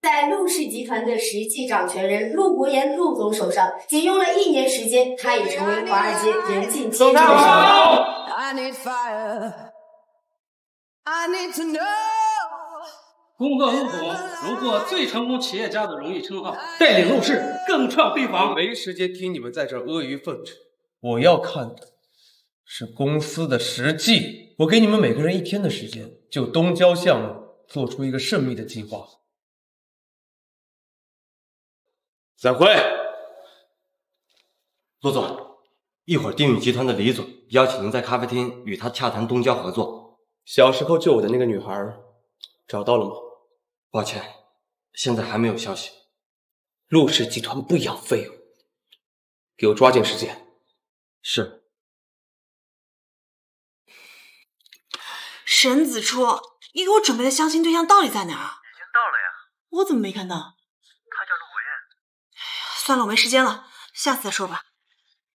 在陆氏集团的实际掌权人陆国言陆总手上，仅用了1年时间，他已成为华尔街人尽皆知的神人。恭贺陆总荣获最成功企业家的荣誉称号，带领陆氏更创辉煌。没时间听你们在这阿谀奉承，我要看的是公司的实际。我给你们每个人1天的时间，就东郊项目做出一个缜密的计划。散会。陆总，一会儿丁宇集团的李总邀请您在咖啡厅与他洽谈东郊合作。小时候救我的那个女孩找到了吗？抱歉，现在还没有消息。陆氏集团不养废物，给我抓紧时间。是。沈子初，你给我准备的相亲对象到底在哪儿？已经到了呀。我怎么没看到？他叫陆国燕。算了，我没时间了，下次再说吧。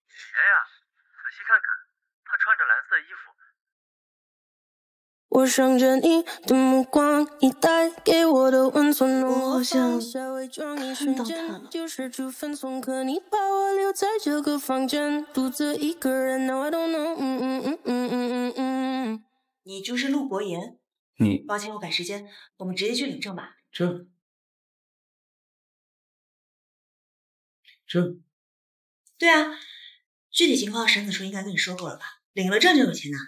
谁呀？仔细看看，他穿着蓝色衣服。我想着你的目光，你带给我的温存，我好像看到他了。就是处分寸，可你把我留在这个房间，独自一个人。Now I don't know。你就是陆国言。你抱歉，我赶时间，我们直接去领证吧。证？对啊，具体情况沈子初应该跟你说过了吧？领了证就有钱拿。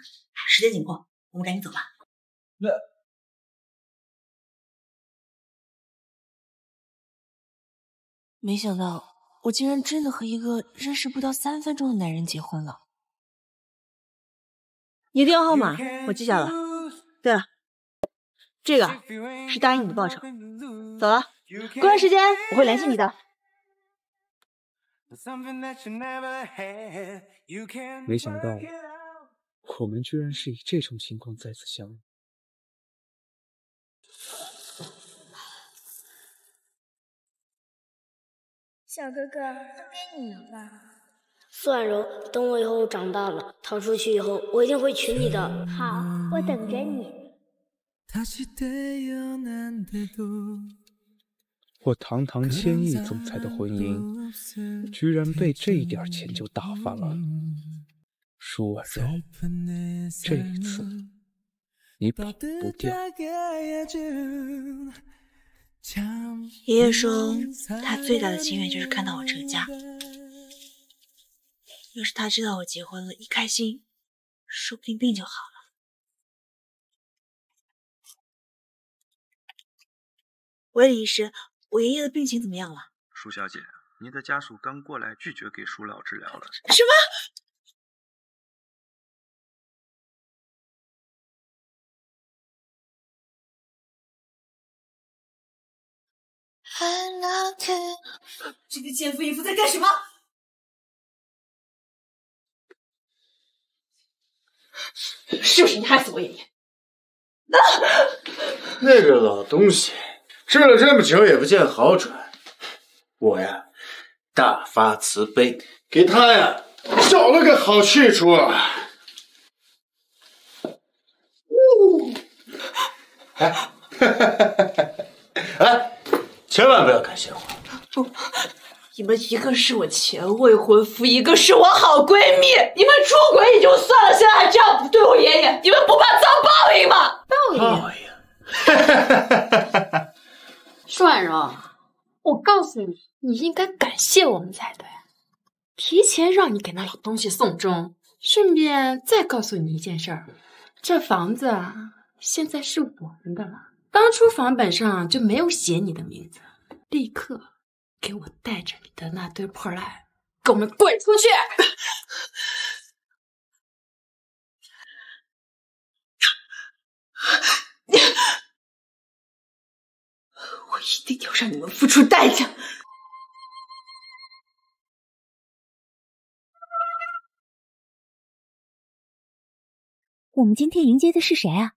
时间紧迫，我们赶紧走吧。没想到我竟然真的和一个认识不到3分钟的男人结婚了。你的电话号码我记下了。对了，这个是答应你的报酬。走了，过段时间我会联系你的。没想到我们居然是以这种情况再次相遇。小哥哥，都给你了吧。苏婉柔，等我以后长大了，逃出去以后，我一定会娶你的。好，我等着你。我堂堂千亿总裁的婚姻，居然被这一点钱就打翻了。舒婉柔，这一次你跑不掉。爷爷说，他最大的心愿就是看到我这个家。要是他知道我结婚了，一开心，说不定病就好了。喂，李医师，我爷爷的病情怎么样了？舒小姐，您的家属刚过来，拒绝给舒老治疗了。什么？这个奸夫淫妇在干什么？是不是你害死我爷爷？那个老东西治了这么久也不见好转，我呀大发慈悲，给他呀找了个好去处啊！哎，千万不要感谢我。你们一个是我前未婚夫，一个是我好闺蜜，你们出轨也就算了，现在还这样对我爷爷，你们不怕遭报应吗？报应？舒婉柔，我告诉你，你应该感谢我们才对，提前让你给那老东西送终。顺便再告诉你一件事儿，这房子啊，现在是我们的了。当初房本上就没有写你的名字，立刻给我带着你的那堆破烂，给我们滚出去！我一定要让你们付出代价！我们今天迎接的是谁啊？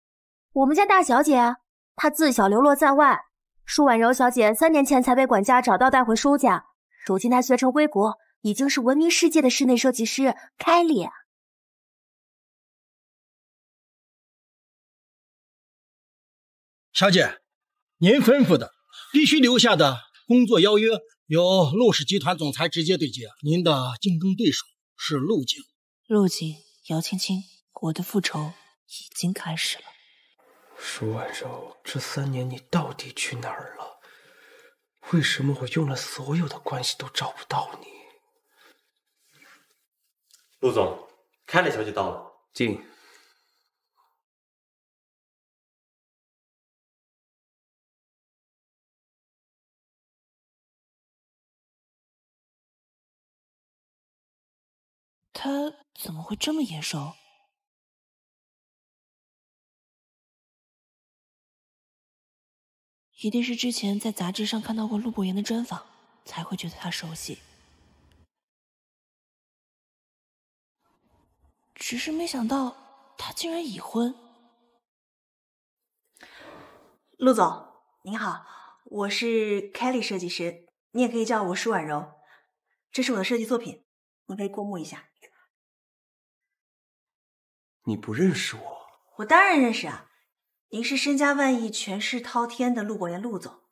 我们家大小姐啊，她自小流落在外。舒婉柔小姐3年前才被管家找到带回舒家，如今她学成归国，已经是闻名世界的室内设计师凯莉。小姐，您吩咐的必须留下的工作邀约由陆氏集团总裁直接对接，您的竞争对手是陆景。陆景，姚青青，我的复仇已经开始了。舒婉柔，这3年你到底去哪儿了？为什么我用了所有的关系都找不到你？陆总，凯莉小姐到了，进。他怎么会这么眼熟？一定是之前在杂志上看到过陆博言的专访，才会觉得他熟悉。只是没想到他竟然已婚。陆总，您好，我是 Kelly 设计师，你也可以叫我舒婉柔。这是我的设计作品，你可以过目一下。你不认识我？我当然认识啊，您是身家万亿、权势滔天的陆博言陆总，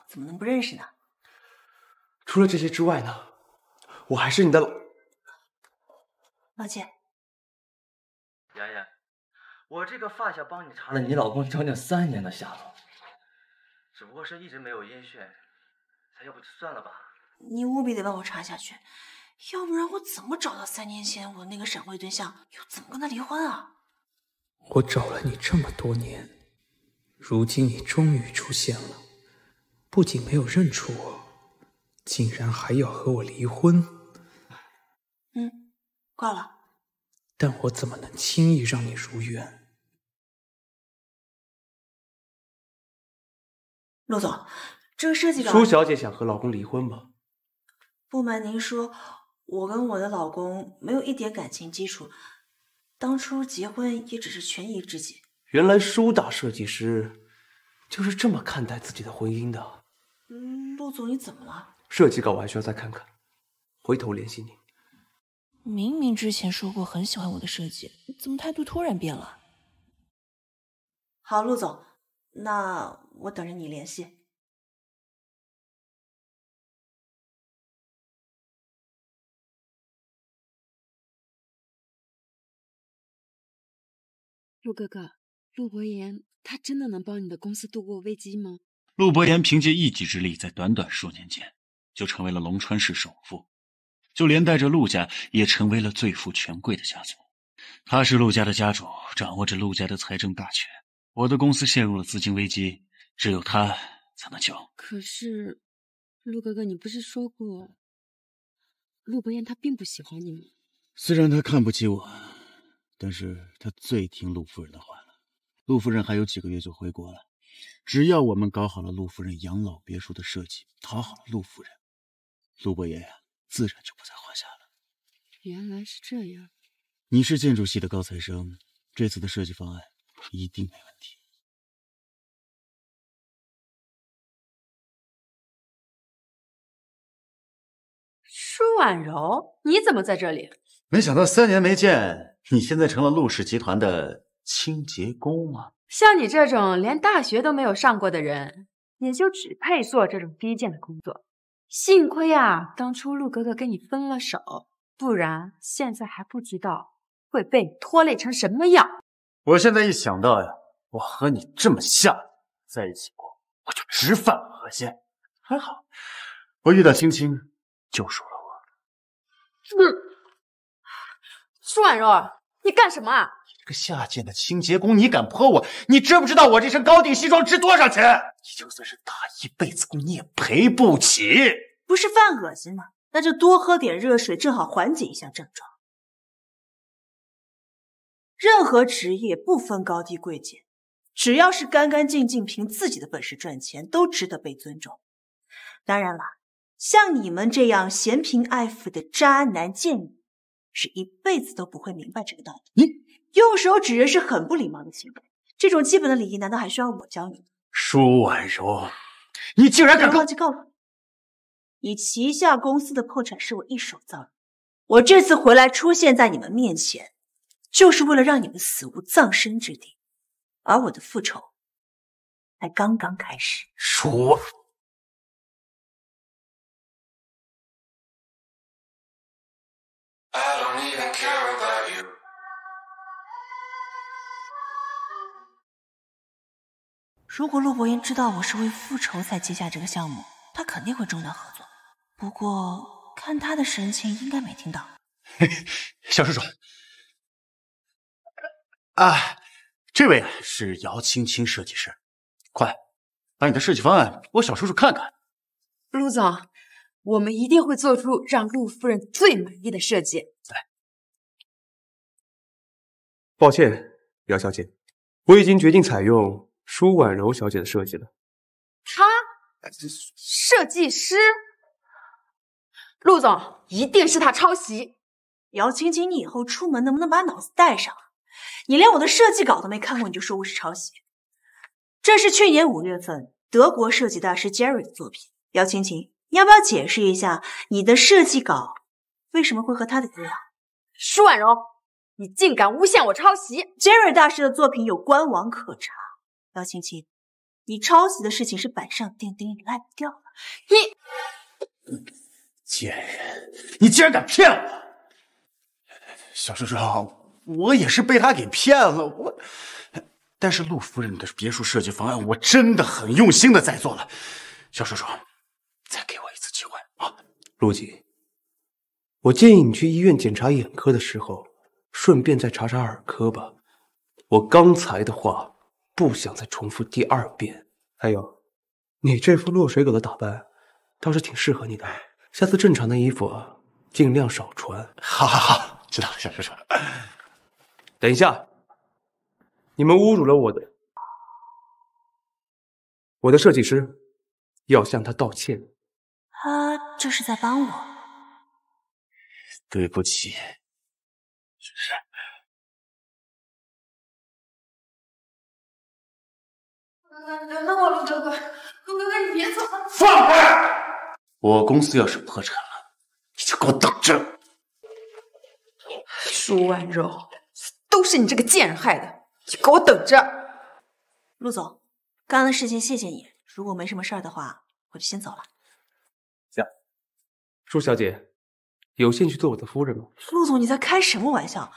怎么能不认识呢？除了这些之外呢，我还是你的老姐。妍妍，我这个发小帮你查了你老公将近3年的下落，只不过是一直没有音讯，咱要不就算了吧。你务必得帮我查下去，要不然我怎么找到3年前我那个闪婚对象，又怎么跟他离婚啊？我找了你这么多年，如今你终于出现了，不仅没有认出我，竟然还要和我离婚。挂了。但我怎么能轻易让你如愿？陆总，这个设计稿，舒小姐想和老公离婚吗？不瞒您说，我跟我的老公没有一点感情基础，当初结婚也只是权宜之计。原来舒大设计师就是这么看待自己的婚姻的。陆总，你怎么了？设计稿我还需要再看看，回头联系你。明明之前说过很喜欢我的设计，怎么态度突然变了？好，陆总，那我等着你联系。陆哥哥，陆博言他真的能帮你的公司度过危机吗？陆博言凭借一己之力，在短短数年间就成为了龙川市首富，就连带着陆家也成为了最富权贵的家族。他是陆家的家主，掌握着陆家的财政大权。我的公司陷入了资金危机，只有他才能救。可是，陆哥哥，你不是说过，陆博言他并不喜欢你吗？虽然他看不起我，但是他最听陆夫人的话了。陆夫人还有几个月就回国了，只要我们搞好了陆夫人养老别墅的设计，讨好了陆夫人，陆伯爷呀，自然就不在话下了。原来是这样。你是建筑系的高材生，这次的设计方案一定没问题。舒婉柔，你怎么在这里？没想到3年没见，你现在成了陆氏集团的清洁工吗？像你这种连大学都没有上过的人，也就只配做这种低贱的工作。幸亏啊，当初陆哥哥跟你分了手，不然现在还不知道会被你拖累成什么样。我现在一想到呀，我和你这么下在一起过，我就直犯恶心。还好，我遇到青青救赎了我。舒婉柔，你干什么啊？这个下贱的清洁工，你敢泼我？你知不知道我这身高定西装值多少钱？你就算是打一辈子工，你也赔不起。不是犯恶心吗？那就多喝点热水，正好缓解一下症状。任何职业不分高低贵贱，只要是干干净净凭自己的本事赚钱，都值得被尊重。当然了，像你们这样嫌贫爱富的渣男贱女，是一辈子都不会明白这个道理。你用手指人是很不礼貌的行为，这种基本的礼仪难道还需要我教你？舒婉柔，你竟然敢忘记告诉你旗下公司的破产是我一手造成。我这次回来出现在你们面前，就是为了让你们死无葬身之地，而我的复仇才刚刚开始。舒，如果陆博言知道我是为复仇才接下这个项目，他肯定会中断合作。不过看他的神情，应该没听到。小叔叔，这位是姚青青设计师，快把你的设计方案给我小叔叔看看。陆总，我们一定会做出让陆夫人最满意的设计。抱歉，姚小姐，我已经决定采用舒婉柔小姐的设计了。她设计师，陆总一定是他抄袭。姚青青，你以后出门能不能把脑子带上啊？你连我的设计稿都没看过，你就说我是抄袭？这是去年5月份德国设计大师 Jerry 的作品。姚青青，你要不要解释一下你的设计稿为什么会和他的一样？舒婉柔，你竟敢诬陷我抄袭 ！Jerry 大师的作品有官网可查。姚青青，你抄袭的事情是板上钉钉，赖不掉了。贱人，你竟然敢骗我！小叔叔，我也是被他给骗了。但是陆夫人的别墅设计方案，我真的很用心的在做了。小叔叔，再给我一次机会啊！陆锦，我建议你去医院检查眼科的时候，顺便再查查耳科吧。我刚才的话不想再重复第2遍。还有，你这副落水狗的打扮倒是挺适合你的，下次正常的衣服尽量少穿。好，知道了，小叔叔。等一下，你们侮辱了我的设计师，要向他道歉。他这是在帮我。对不起，是。等我，陆哥哥，陆哥哥你别走！放开！我公司要是破产了，你就给我等着！舒婉柔，都是你这个贱人害的，你给我等着！陆总，刚刚的事情谢谢你，如果没什么事儿的话，我就先走了。行，舒小姐，有兴趣做我的夫人吗？陆总，你在开什么玩笑？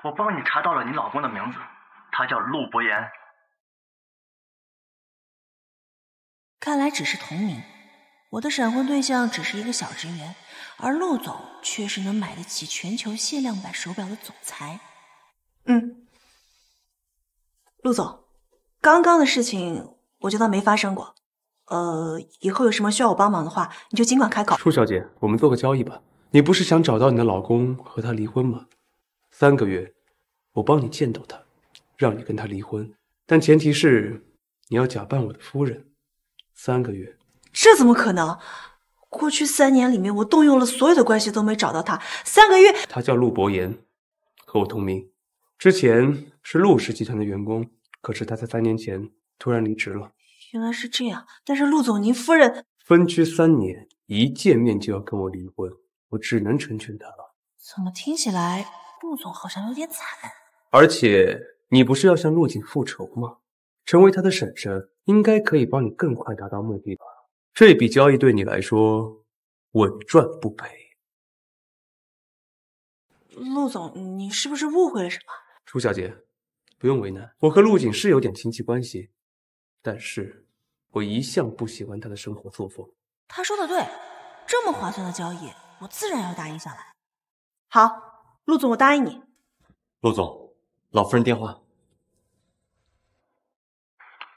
我帮你查到了你老公的名字，他叫陆博言。看来只是同名，我的闪婚对象只是一个小职员，而陆总却是能买得起全球限量版手表的总裁。陆总，刚刚的事情我就当没发生过。以后有什么需要我帮忙的话，你就尽管开口。舒小姐，我们做个交易吧。你不是想找到你的老公和他离婚吗？3个月，我帮你见到他，让你跟他离婚，但前提是你要假扮我的夫人。3个月，这怎么可能？过去3年里面，我动用了所有的关系都没找到他。3个月，他叫陆博言，和我同名，之前是陆氏集团的员工，可是他在3年前突然离职了。原来是这样，但是陆总，您夫人分居3年，一见面就要跟我离婚，我只能成全他了。怎么听起来陆总好像有点惨？而且你不是要向陆锦复仇吗？成为他的婶婶，应该可以帮你更快达到目的吧？这笔交易对你来说稳赚不赔。陆总，你是不是误会了什么？舒小姐，不用为难，我和陆锦是有点亲戚关系，但是我一向不喜欢他的生活作风。他说的对，这么划算的交易，我自然要答应下来。好，陆总，我答应你。陆总，老夫人电话。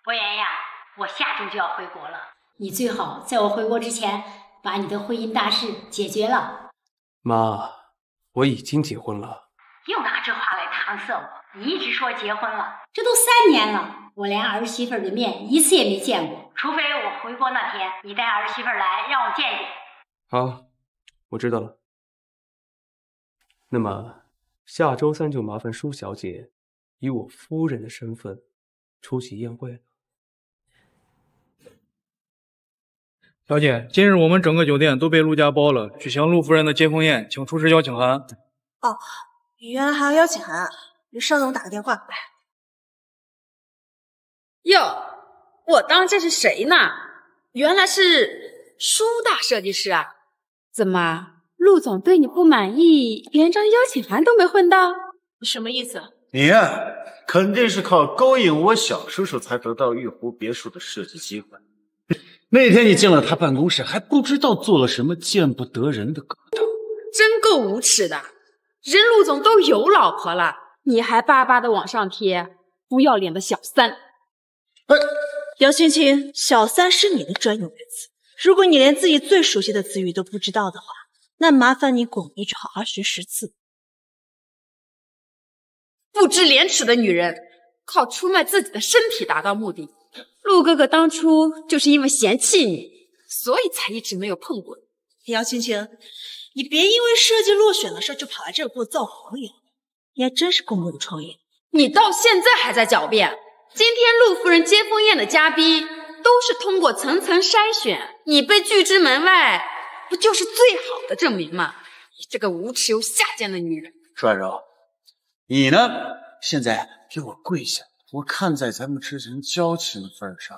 博言呀，我下周就要回国了，你最好在我回国之前把你的婚姻大事解决了。妈，我已经结婚了。又拿这话来搪塞我，你一直说结婚了，这都3年了，我连儿媳妇的面一次也没见过，除非我回国那天你带儿媳妇来让我见见。好，我知道了。那么下周3就麻烦舒小姐以我夫人的身份出席宴会了。小姐，今日我们整个酒店都被陆家包了，举行陆夫人的接风宴，请出示邀请函。哦，原来还要邀请函啊！给邵总打个电话。哟，我当这是谁呢？原来是舒大设计师啊！怎么，陆总对你不满意，连张邀请函都没混到？你什么意思？你呀，肯定是靠勾引我小叔叔才得到玉湖别墅的设计机会。那天你进了他办公室，还不知道做了什么见不得人的勾当，真够无耻的！人陆总都有老婆了，你还巴巴的往上贴，不要脸的小三！姚青青，小三是你的专用名词。如果你连自己最熟悉的词语都不知道的话，那麻烦你滚一朝20、10次。不知廉耻的女人，靠出卖自己的身体达到目的。陆哥哥当初就是因为嫌弃你，所以才一直没有碰过你。姚青青，你别因为设计落选的事就跑来这儿给我造黄谣，你还真是够没有创意。你到现在还在狡辩。今天陆夫人接风宴的嘉宾都是通过层层筛选，你被拒之门外，不就是最好的证明吗？你这个无耻又下贱的女人！舒婉柔，你呢？现在给我跪下！我看在咱们之前交情的份上，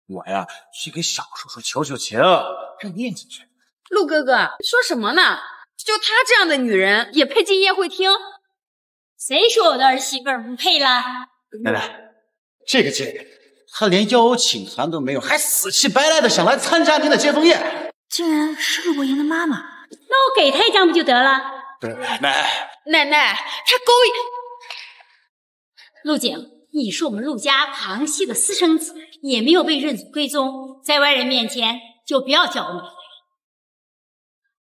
我呀去给小叔叔求求情，让念进去。陆哥哥说什么呢？就她这样的女人也配进宴会厅？谁说我的儿媳妇不配啦？奶奶，这个贱人，她连邀请函都没有，还死乞白赖的想来参加您的接风宴，竟然是陆伯言的妈妈。那我给她一张不就得了？奶奶，她勾引陆景。你是我们陆家旁系的私生子，也没有被认祖归宗，在外人面前就不要叫我美妃。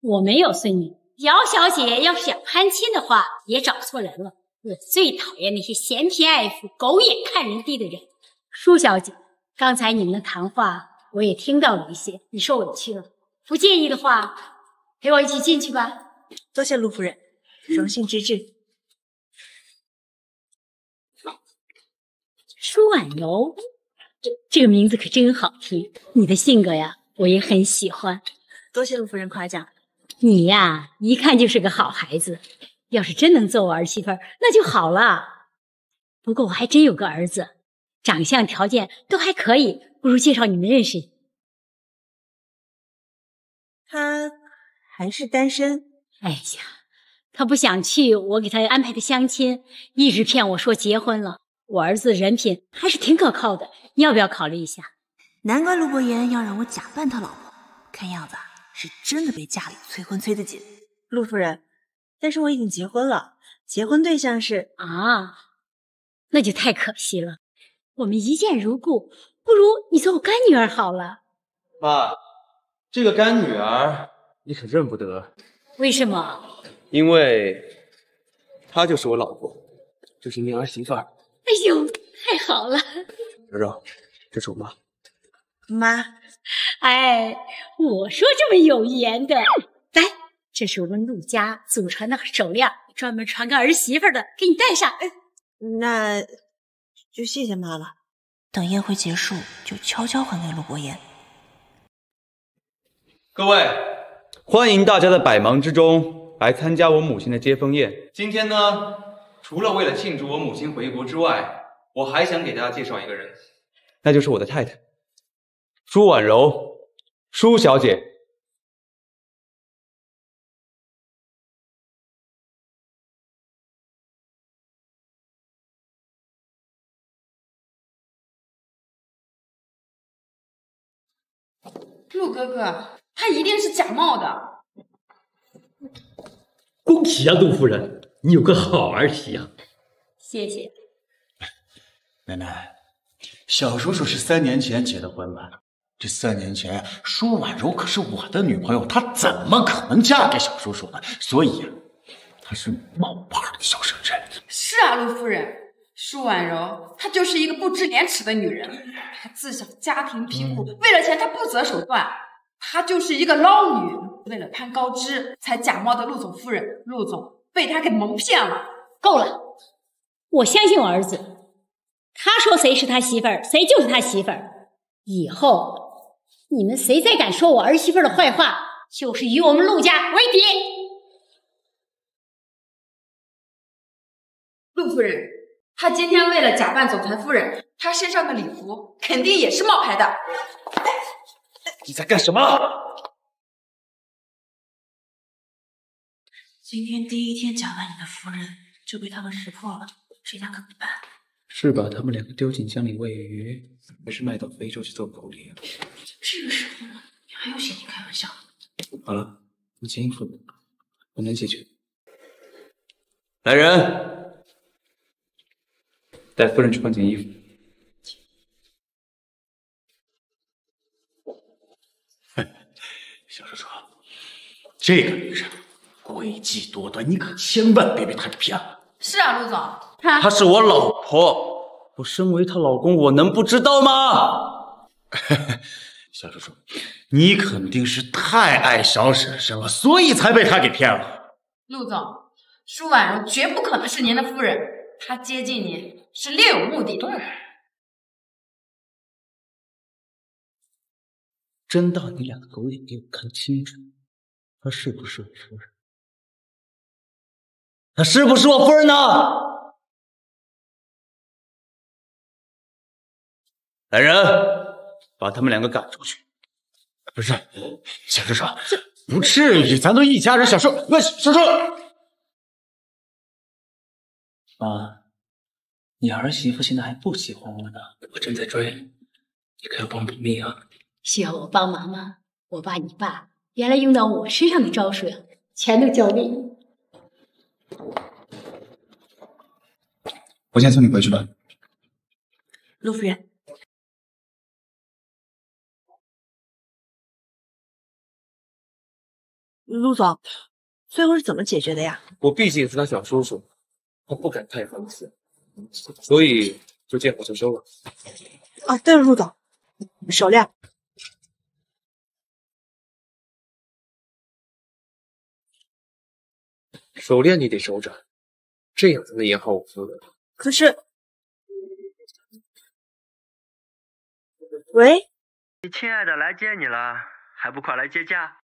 我没有孙女，姚小姐要是想攀亲的话，也找错人了。我最讨厌那些嫌贫爱富、狗眼看人低的人。舒小姐，刚才你们的谈话我也听到了一些，你受委屈了。不介意的话，陪我一起进去吧。多谢陆夫人，荣幸之至。舒婉柔，这个名字可真好听。你的性格呀，我也很喜欢。多谢陆夫人夸奖。你呀，一看就是个好孩子。要是真能做我儿媳妇儿，那就好了。不过我还真有个儿子，长相条件都还可以，不如介绍你们认识。他还是单身。哎呀，他不想去，我给他安排的相亲，一直骗我说结婚了。我儿子人品还是挺可靠的，你要不要考虑一下？难怪陆伯言要让我假扮他老婆，看样子是真的被家里催婚催得紧。陆夫人，但是我已经结婚了，结婚对象是……啊，那就太可惜了。我们一见如故，不如你做我干女儿好了。妈，这个干女儿你可认不得。为什么？因为她就是我老婆，就是您儿媳妇儿。哎呦，太好了！柔柔，这是我妈。妈，哎，我说这么有缘的，来，这是我们陆家祖传的手链，专门传给儿媳妇的，给你戴上。那就谢谢妈了。等宴会结束，就悄悄还给陆伯言。各位，欢迎大家在百忙之中来参加我母亲的接风宴。今天呢，除了为了庆祝我母亲回国之外，我还想给大家介绍一个人，那就是我的太太，舒婉柔，舒小姐。陆哥哥，他一定是假冒的。恭喜啊，陆夫人，你有个好儿媳啊！谢谢。奶奶，小叔叔是3年前结的婚吧？这3年前，舒婉柔可是我的女朋友，她怎么可能嫁给小叔叔呢？所以，她是冒牌的小生人。是啊，陆夫人，舒婉柔她就是一个不知廉耻的女人，她自小家庭贫苦，为了钱她不择手段，她就是一个捞女，为了攀高枝才假冒的陆总夫人，陆总被她给蒙骗了。够了，我相信我儿子，他说谁是他媳妇儿，谁就是他媳妇儿。以后你们谁再敢说我儿媳妇儿的坏话，就是与我们陆家为敌。陆夫人，她今天为了假扮总裁夫人，她身上的礼服肯定也是冒牌的。你在干什么？今天第一天假扮你的夫人，就被他们识破了，这下可怎么办？是把他们两个丢进江里喂鱼，还是卖到非洲去做狗粮？这个时候呢，你还有心情开玩笑？好了，你先应付我，我能解决。来人，带夫人去换件衣服。小叔叔，这个女人诡计多端，你可千万别被她给骗了。是啊，陆总，她是我老婆，我身为她老公，我能不知道吗？小叔叔，你肯定是太爱小婶婶了，所以才被她给骗了。陆总，舒婉柔绝不可能是您的夫人，她接近您是另有目的的。睁大你俩的狗眼给我看清楚，她是不是我夫人？她是不是我夫人呢？来人，把他们两个赶出去。不是，小叔叔，不至于，咱都一家人。小叔，小叔，妈，你儿媳妇现在还不喜欢我呢，我正在追，你可要帮帮命啊！需要我帮忙吗？我把你爸原来用到我身上的招数呀，全都教给你。我先送你回去吧。陆夫人，陆总，最后是怎么解决的呀？我毕竟是他小叔叔，他不敢太放肆，所以就见好就收了。啊，对了，陆总，手链。手链你得收着，这样才能演好我夫人。可是，喂，你亲爱的来接你了，还不快来接驾？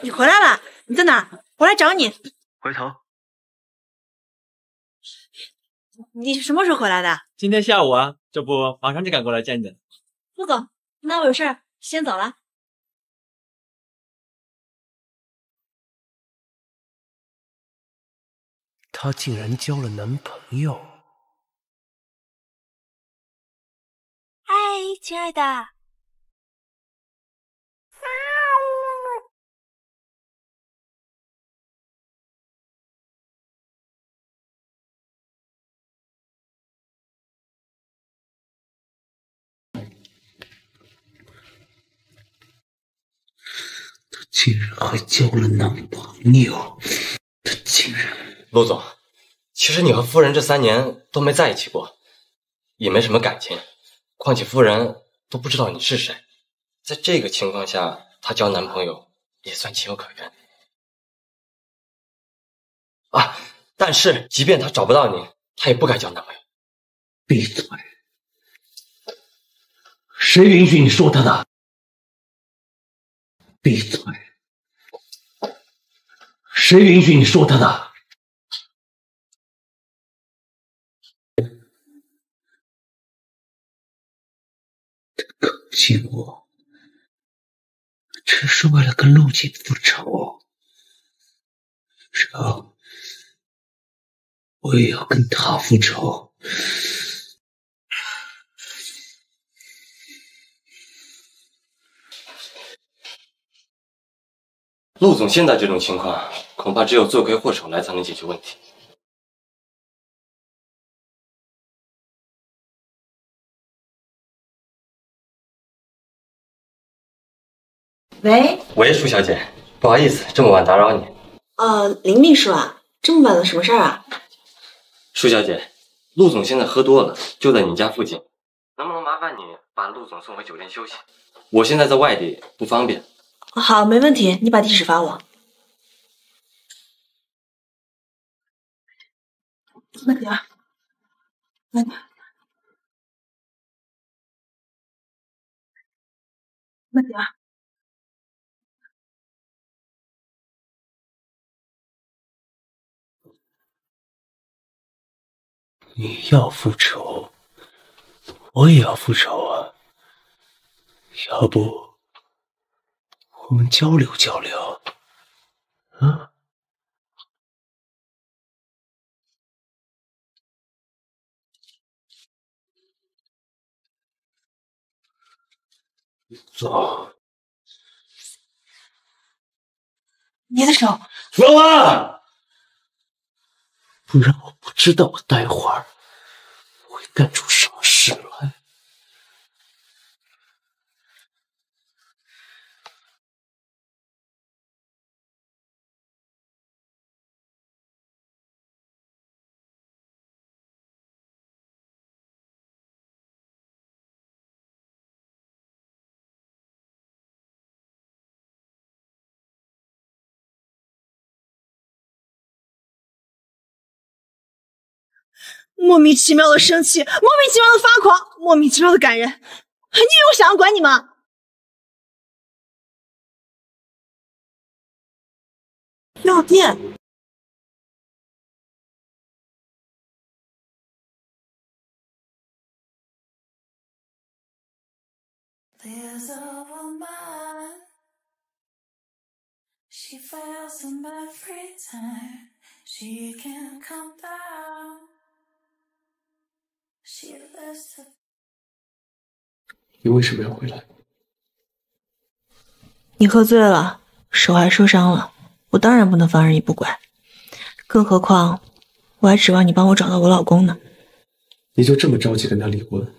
你回来了？你在哪？我来找你。回头。你什么时候回来的？今天下午啊，这不马上就赶过来见你的。陆总，那我有事儿先走了。她竟然交了男朋友！嗨，亲爱的。她竟然还交了男朋友！她竟然……陆总，其实你和夫人这3年都没在一起过，也没什么感情，况且夫人都不知道你是谁，在这个情况下，她交男朋友也算情有可原啊。但是，即便她找不到你，她也不该交男朋友。闭嘴！谁允许你说她的？闭嘴！谁允许你说她的？可惜我只是为了跟陆景复仇，然后我也要跟他复仇。陆总现在这种情况，恐怕只有罪魁祸首来才能解决问题。喂，喂，舒小姐，不好意思，这么晚打扰你。林秘书啊，这么晚了，什么事儿啊？舒小姐，陆总现在喝多了，就在你家附近，能不能麻烦你把陆总送回酒店休息？我现在在外地，不方便。好，没问题，你把地址发我。慢点，慢点，慢点。你要复仇，我也要复仇啊！要不我们交流交流，啊？走，你的手。走啊！不然我不知道我待会儿会干出什么事来。莫名其妙的生气，莫名其妙的发狂，莫名其妙的感人。你以为我想要管你吗？药店。She fails in my free time. She can't calm down. She lives to. 你为什么要回来？你喝醉了，手还受伤了，我当然不能放任你不管。更何况，我还指望你帮我找到我老公呢。你就这么着急跟他离婚？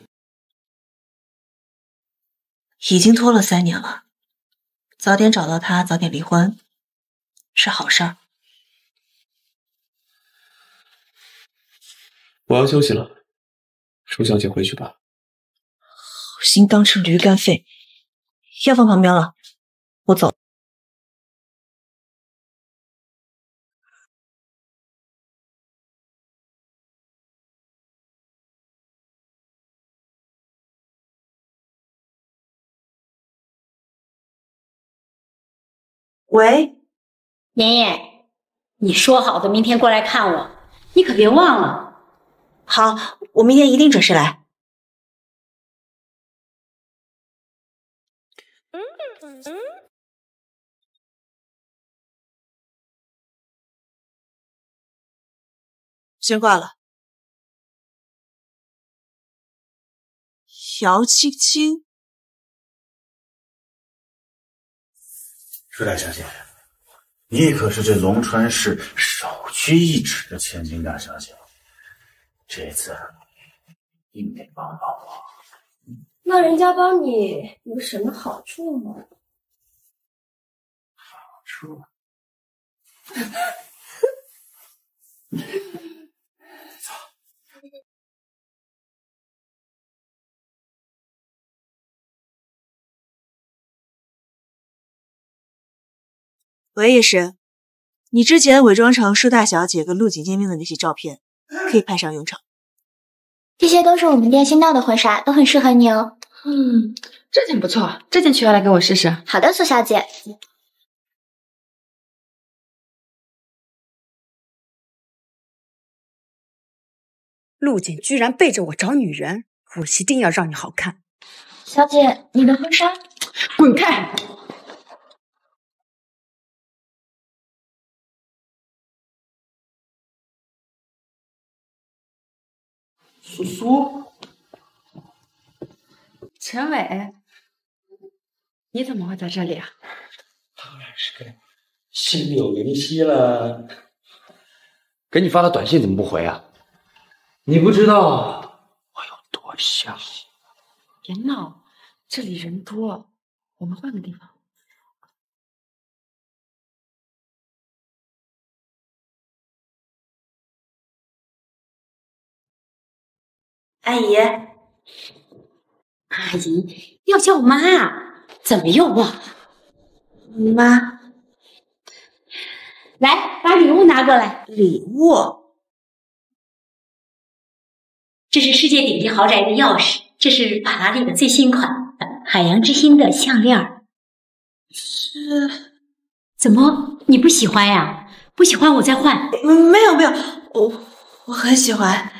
已经拖了3年了，早点找到他，早点离婚，是好事儿。我要休息了，舒小姐回去吧。好心当成驴肝肺，药放旁边了，我走。喂，妍妍，你说好的明天过来看我，你可别忘了。好，我明天一定准时来。先挂了。姚青青，舒大小姐，你可是这龙川市首屈一指的千金大小姐，这次一定得帮帮我。那人家帮你有什么好处吗？好处？喂，叶师，你之前伪装成舒大小姐跟陆景见面的那些照片，可以派上用场。这些都是我们店新到的婚纱，都很适合你哦。这件不错，这件取下来给我试试。好的，苏小姐。陆景居然背着我找女人，我一定要让你好看。小姐，你的婚纱。滚开！苏苏，陈伟，你怎么会在这里啊？当然是跟心有灵犀了。给你发的短信怎么不回啊？你不知道我有多想。别闹，这里人多，我们换个地方。阿姨，阿姨要叫妈啊？怎么又忘了？妈，来，把礼物拿过来。礼物？这是世界顶级豪宅的钥匙，这是法拉利的最新款海洋之心的项链。怎么你不喜欢呀？不喜欢我再换。没有，我很喜欢。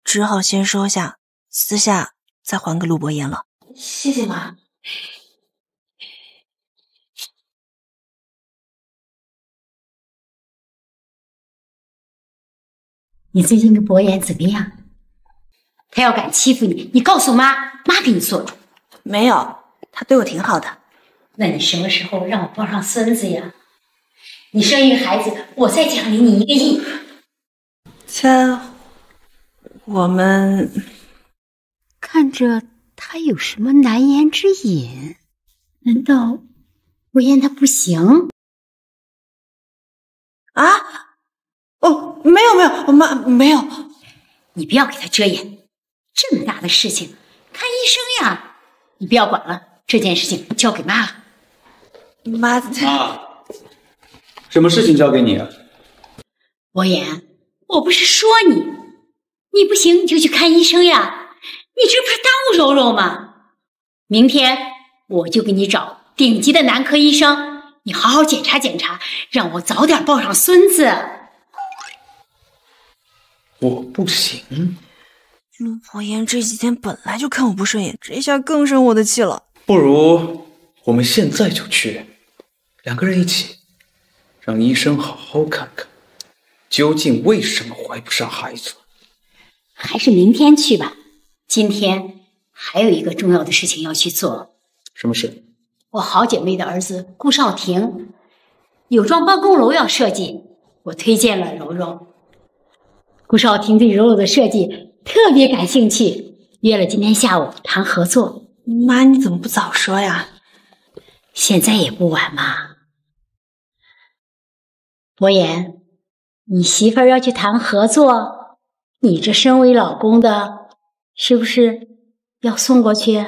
只好先收下，私下再还给陆伯言了。谢谢妈。你最近跟博言怎么样？他要敢欺负你，你告诉妈，妈给你做主。没有，他对我挺好的。那你什么时候让我抱上孙子呀？你生一个孩子，我再奖励你1个亿。我们看着他有什么难言之隐？难道博言他不行？啊？哦，没有，妈没有。你不要给他遮掩，这么大的事情，看医生呀！你不要管了，这件事情交给妈了。妈，什么事情交给你啊？博言，我不是说你，你不行你就去看医生呀！你这不是耽误柔柔吗？明天我就给你找顶级的男科医生，你好好检查检查，让我早点抱上孙子。我不行。陆博言这几天本来就看我不顺眼，这下更生我的气了。不如我们现在就去，2个人一起，让医生好好看看，究竟为什么怀不上孩子。还是明天去吧，今天还有一个重要的事情要去做。什么事？我好姐妹的儿子顾少廷有幢办公楼要设计，我推荐了柔柔。顾少廷对柔柔的设计特别感兴趣，约了今天下午谈合作。妈，你怎么不早说呀？现在也不晚嘛。博言，你媳妇儿要去谈合作，你这身为老公的，是不是要送过去？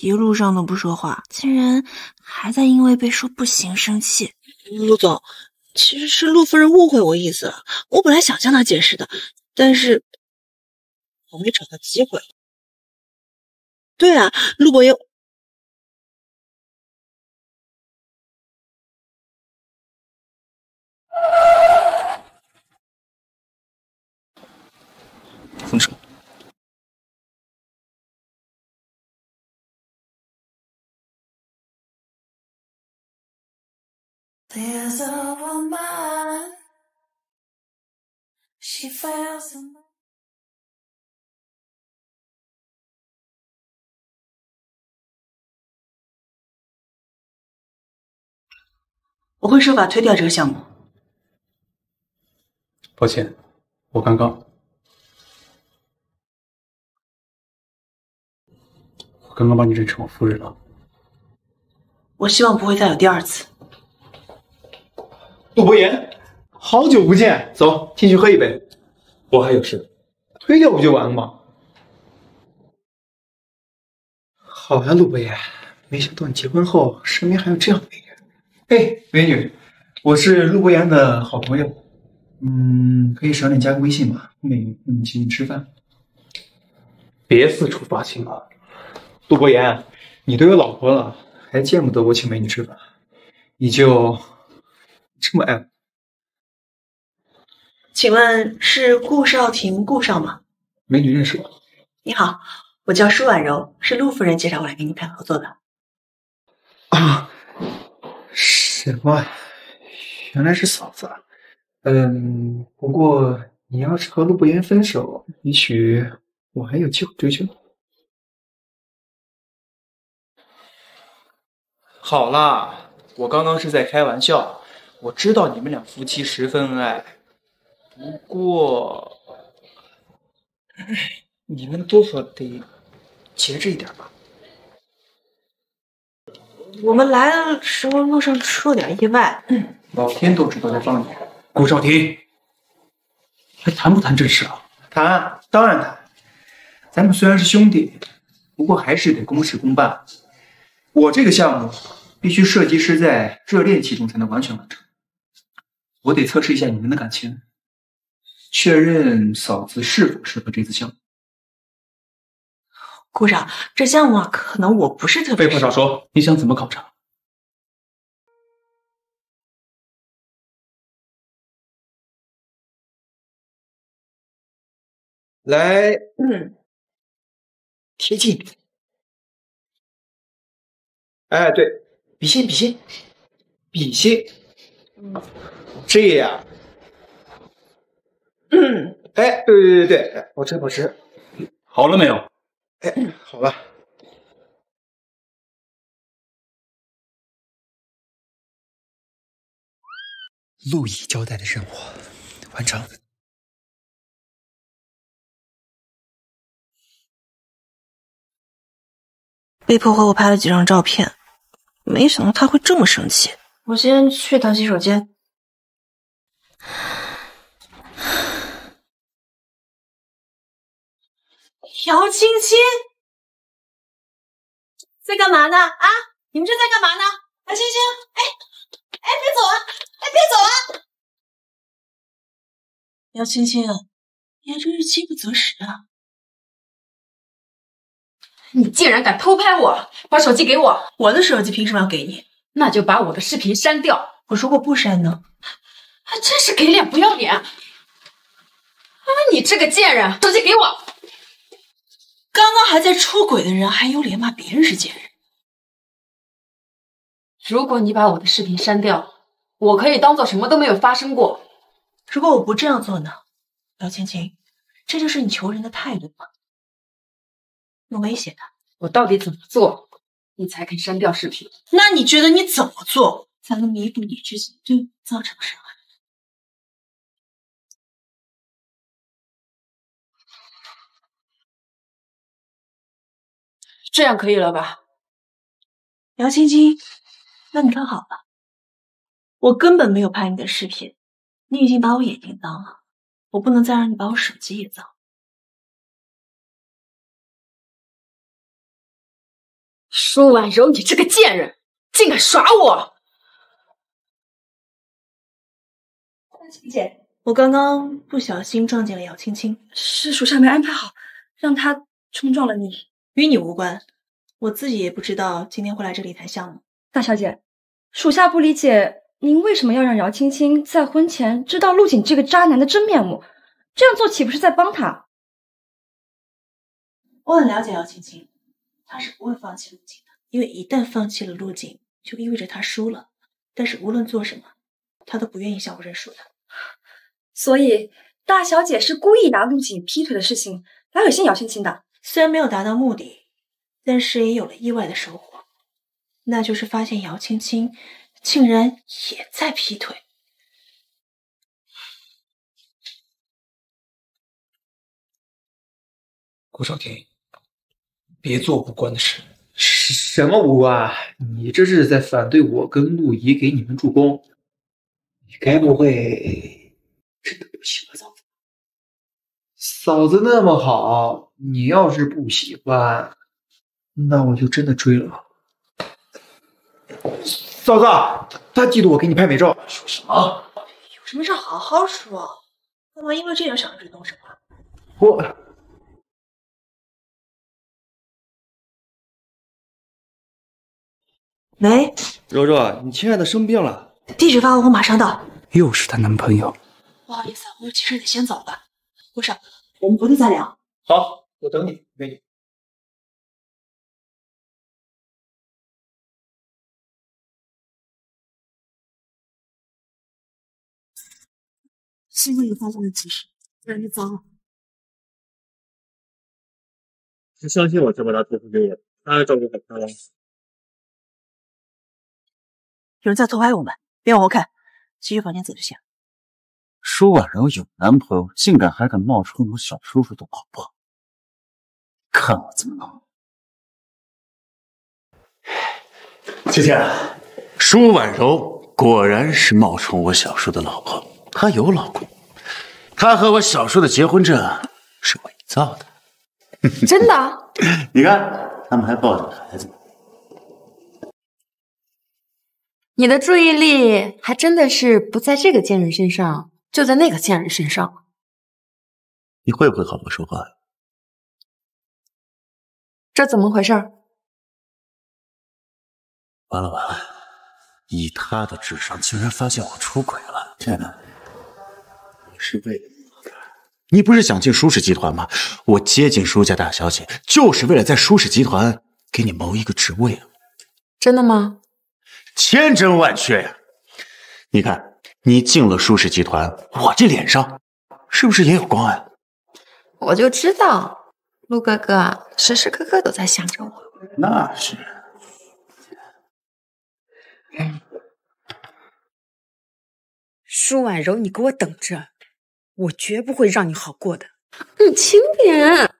一路上都不说话，竟然还在因为被说不行生气。陆总，其实是陆夫人误会我意思了，我本来想向她解释的，但是我没找到机会。对啊，陆博言，分手。There's a woman, she fails in... 我会设法推掉这个项目。抱歉，我刚刚把你认成我夫人了。我希望不会再有第2次。陆博言，好久不见，走，进去喝一杯。我还有事，推掉不就完了吗？好呀，陆博言，没想到你结婚后身边还有这样的美人。哎，美女，我是陆博言的好朋友，可以省点加个微信吗？后面请你吃饭。别四处发情了，陆博言，你都有老婆了，还见不得我请美女吃饭？你就这么爱我？请问是顾少廷顾少吗？美女认识我。你好，我叫舒婉柔，是陆夫人介绍我来跟你谈合作的。啊，什么？原来是嫂子啊。不过你要是和陆博言分手，也许我还有机会追求。好啦，我刚刚是在开玩笑。我知道你们俩夫妻十分恩爱，不过你们多少得节制一点吧。我们来的时候路上出了点意外，老天都知道在帮你。顾少廷，还谈不谈正事啊？谈，当然谈。咱们虽然是兄弟，不过还是得公事公办。我这个项目必须设计师在热恋期中才能完全完成。我得测试一下你们的感情，确认嫂子是否适合这次项目。顾少，这项目可能我不是特别。废话少说，你想怎么考察？来，贴近。哎，对，比心，这样。哎，对，保持。好了没有？哎，好了。陆毅交代的任务完成。被迫和我拍了几张照片，没想到他会这么生气。我先去趟洗手间。姚青青，在干嘛呢？啊，你们这在干嘛呢？姚青青，哎，别走啊！哎，别走啊！姚青青，你还真是饥不择食啊！你竟然敢偷拍我！把手机给我！我的手机凭什么要给你？那就把我的视频删掉。我说过不删呢。还真是给脸不要脸！啊，你这个贱人，手机给我！刚刚还在出轨的人，还有脸骂别人是贱人？如果你把我的视频删掉，我可以当做什么都没有发生过。如果我不这样做呢？姚青青，这就是你求人的态度吗？用威胁他？我到底怎么做，你才肯删掉视频？那你觉得你怎么做才能弥补你之前对我造成的伤害？这样可以了吧？姚青青，那你看好了，我根本没有拍你的视频，你已经把我眼睛脏了，我不能再让你把我手机也脏。舒婉柔，你这个贱人，竟敢耍我！青姐，我刚刚不小心撞见了姚青青，是属下没安排好，让她冲撞了你。与你无关，我自己也不知道今天会来这里谈项目。大小姐，属下不理解您为什么要让姚青青在婚前知道陆景这个渣男的真面目，这样做岂不是在帮他？我很了解姚青青，她是不会放弃陆景的，因为一旦放弃了陆景，就意味着她输了。但是无论做什么，她都不愿意向我认输的。所以大小姐是故意拿陆景劈腿的事情来恶心姚青青的。虽然没有达到目的，但是也有了意外的收获，那就是发现姚青青竟然也在劈腿。顾少廷，别做无关的事。什么无关？你这是在反对我跟陆怡给你们助攻？你该不会真的不喜欢嫂子？嫂子那么好，你要是不喜欢，那我就真的追了。嫂子，他嫉妒我给你拍美照。说什么？有什么事好好说，干嘛因为这点小事动手啊？我。喂，柔柔，你亲爱的生病了，地址发我马上到。又是她男朋友。不好意思，我其实得先走了。顾少，我们回头再聊。好，我等你，美女。幸亏你发现了及时，不然就糟了。是相信我才把他托付给我，他还照顾好他了。有人在偷拍我们，别往后看，继续房间走就行。舒婉柔有男朋友，竟然还敢冒充我小叔叔的老婆，看我怎么弄！姐姐，舒婉柔果然是冒充我小叔的老婆，她有老公，她和我小叔的结婚证是伪造的。真的？你看，他们还抱着孩子。你的注意力还真的是不在这个贱人身上，就在那个贱人身上。你会不会好好说话呀？这怎么回事？完了完了，以他的智商，竟然发现我出轨了！天哪，你是为了你不是想进舒氏集团吗？我接近舒家大小姐，就是为了在舒氏集团给你谋一个职位啊！真的吗？千真万确呀！你看，你进了舒氏集团，我这脸上是不是也有光啊？我就知道，陆哥哥时时刻刻都在想着我。那是。舒婉柔，你给我等着，我绝不会让你好过的。你轻点。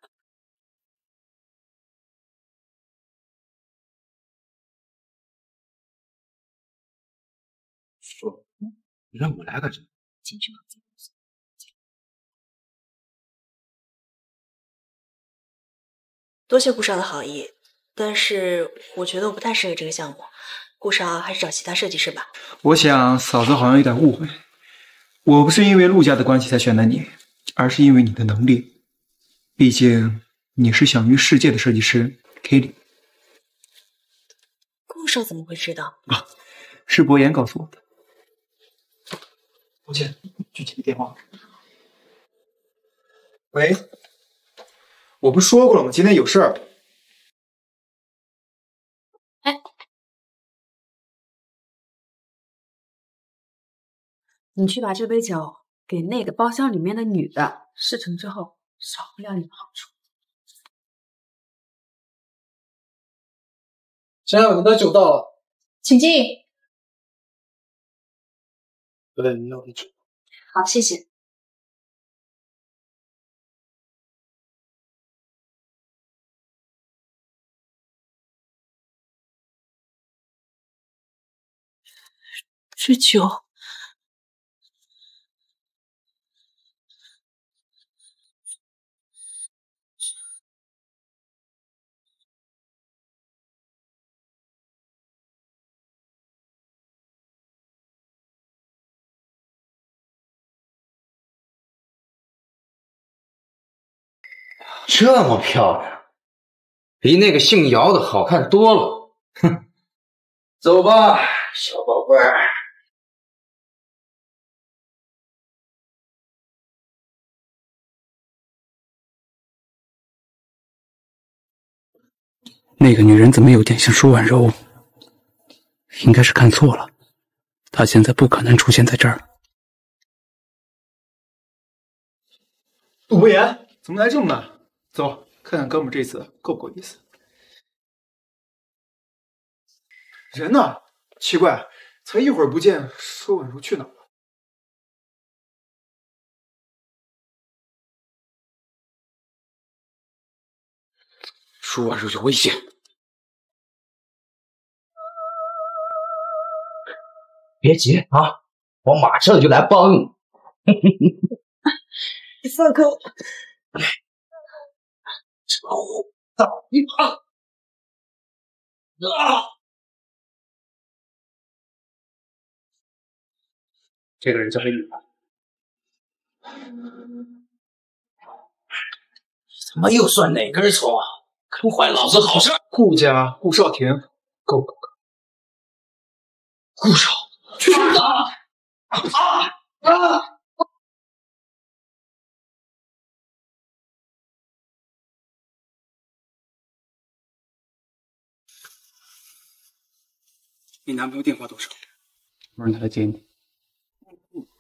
说，让我来干什么？进去吧。多谢顾少的好意，但是我觉得我不太适合这个项目，顾少还是找其他设计师吧。我想嫂子好像有点误会，我不是因为陆家的关系才选的你，而是因为你的能力。毕竟你是享誉世界的设计师 Kelly。顾少怎么会知道？啊，是博言告诉我的。抱歉，具体的电话。喂，我不说过了吗？今天有事儿。哎，你去把这杯酒给那个包厢里面的女的，事成之后少不了你的好处。沈小文的酒到了，请进。本要的酒。好，谢谢。这酒，这么漂亮，比那个姓姚的好看多了。哼，走吧，小宝贝儿。那个女人怎么有点像舒婉柔？应该是看错了，她现在不可能出现在这儿。陆博言，怎么来这么晚？走，看看哥们这次够不够意思。人呢？奇怪，才一会儿不见，舒婉柔去哪儿了？舒婉柔有危险！别急啊，我马上就来帮你。你放开我！这虎道一旁啊！这个人交给你吧。怎么又算哪根葱啊？跟坏老子好事！顾家顾少廷，够。顾少，去哪？你男朋友电话多少？我让他来接你。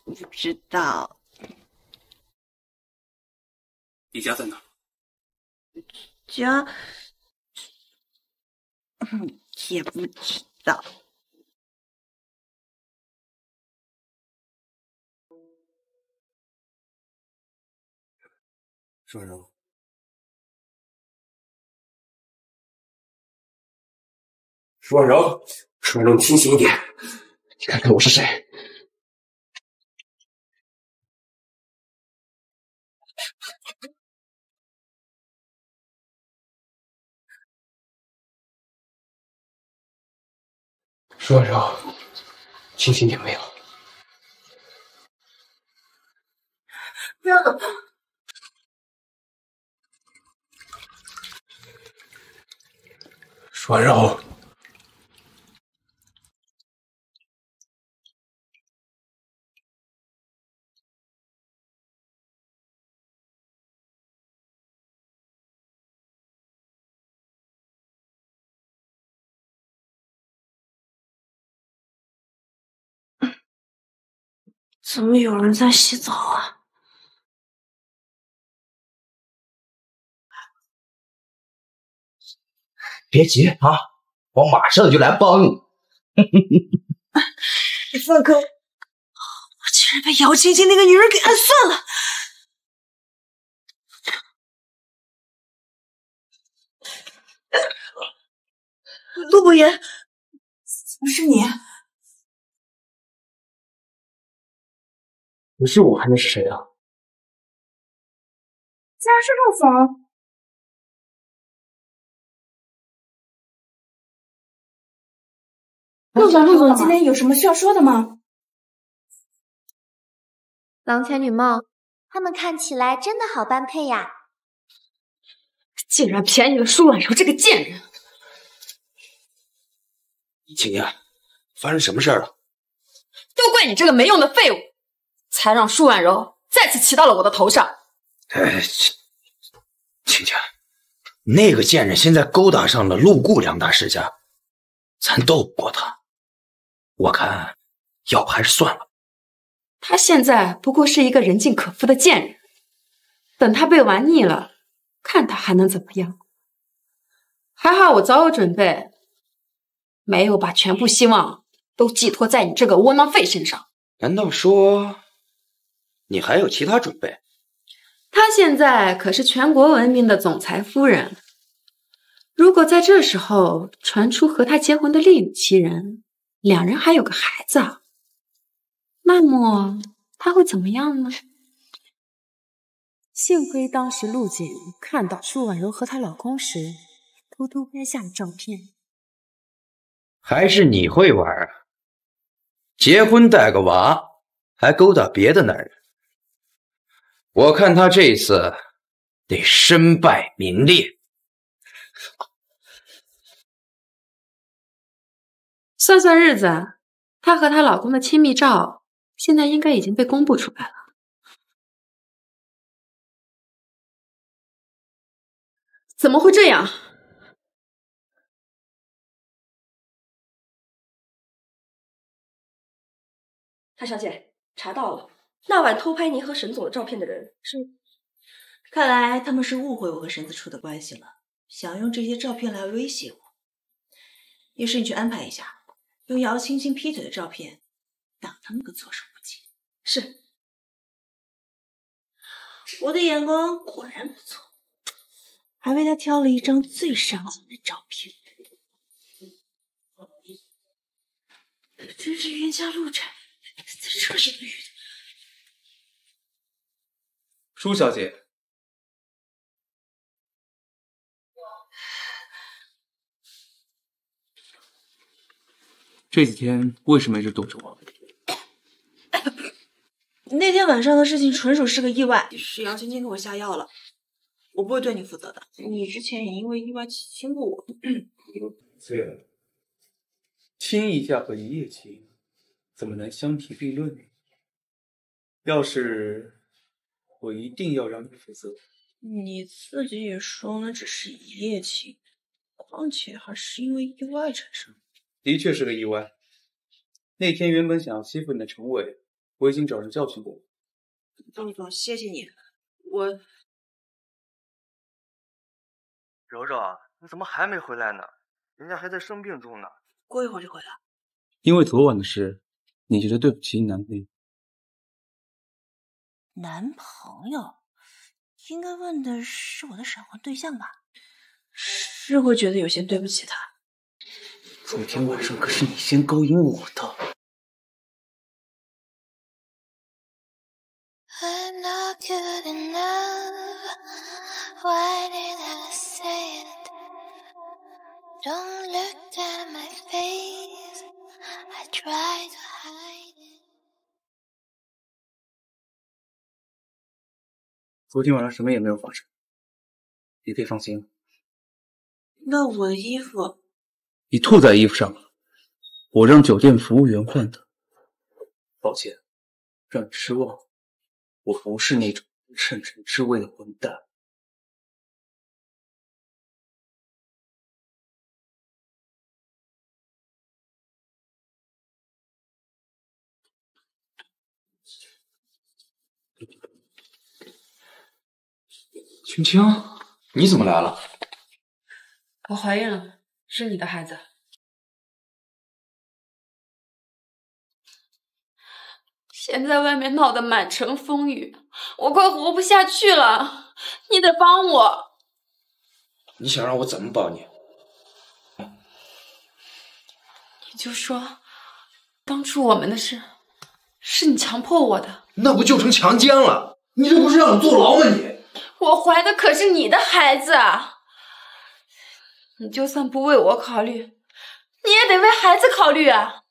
不知道。你家在哪？家，也不知道。舒婉柔，舒婉柔，舒婉柔，你清醒一点，你看看我是谁？舒婉柔，清醒点没有？不要！舒婉柔。怎么有人在洗澡啊？别急啊，我马上就来帮你。你放开我！我竟然被姚青青那个女人给暗算了！陆伯言，怎么是你？不是我还能是谁啊？竟然是陆总！陆总今天有什么需要说的吗？郎前女貌，他们看起来真的好般配呀！竟然便宜了舒婉柔这个贱人！青年，发生什么事儿了？都怪你这个没用的废物，才让舒婉柔再次骑到了我的头上。青青，那个贱人现在勾搭上了陆顾两大世家，咱斗不过他，我看要不还是算了。他现在不过是一个人尽可夫的贱人，等他被玩腻了，看他还能怎么样？还好我早有准备，没有把全部希望都寄托在你这个窝囊废身上。难道说你还有其他准备？她现在可是全国闻名的总裁夫人，如果在这时候传出和她结婚的另有其人，两人还有个孩子，那么她会怎么样呢？幸亏当时陆景看到舒婉柔和她老公时，偷偷拍下了照片。还是你会玩啊？结婚带个娃，还勾搭别的男人，我看他这次得身败名裂。算算日子，她和她老公的亲密照现在应该已经被公布出来了。怎么会这样？太小姐，查到了，那晚偷拍您和沈总的照片的人是……看来他们是误会我和沈子初的关系了，想用这些照片来威胁我。也是你去安排一下，用姚青青劈腿的照片挡他们个措手不及。是。我的眼光果然不错，还为他挑了一张最上镜的照片。真是冤家路窄，在这里遇的。舒小姐，这几天为什么一直躲着我？那天晚上的事情纯属是个意外，是杨青青给我下药了，我不会对你负责的。你之前也因为意外亲过我。对了，亲一下和一夜情怎么能相提并论呢？要是我一定要让你负责。你自己也说那只是一夜情，况且还是因为意外产生。的确是个意外。那天原本想要欺负你的陈伟，我已经找人教训过。陆总，谢谢你。我柔柔，你怎么还没回来呢？人家还在生病中呢。过一会儿就回来。因为昨晚的事，你觉得对不起你男朋友？男朋友？应该问的是我的闪婚对象吧？是会觉得有些对不起他。昨天晚上可是你先勾引我的。I'm not good enough. Why did I say it? Don't look at my face. I try to hide it. 昨天晚上什么也没有发生，你可以放心了。那我的衣服，你吐在衣服上了，我让酒店服务员换的。抱歉，让你失望。我不是那种趁人之危的混蛋。青青，你怎么来了？我怀孕了，是你的孩子。现在外面闹得满城风雨，我快活不下去了，你得帮我。你想让我怎么帮你？你就说，当初我们的事是你强迫我的，那不就成强奸了？你这不是让我坐牢吗你？我怀的可是你的孩子啊！你就算不为我考虑，你也得为孩子考虑啊！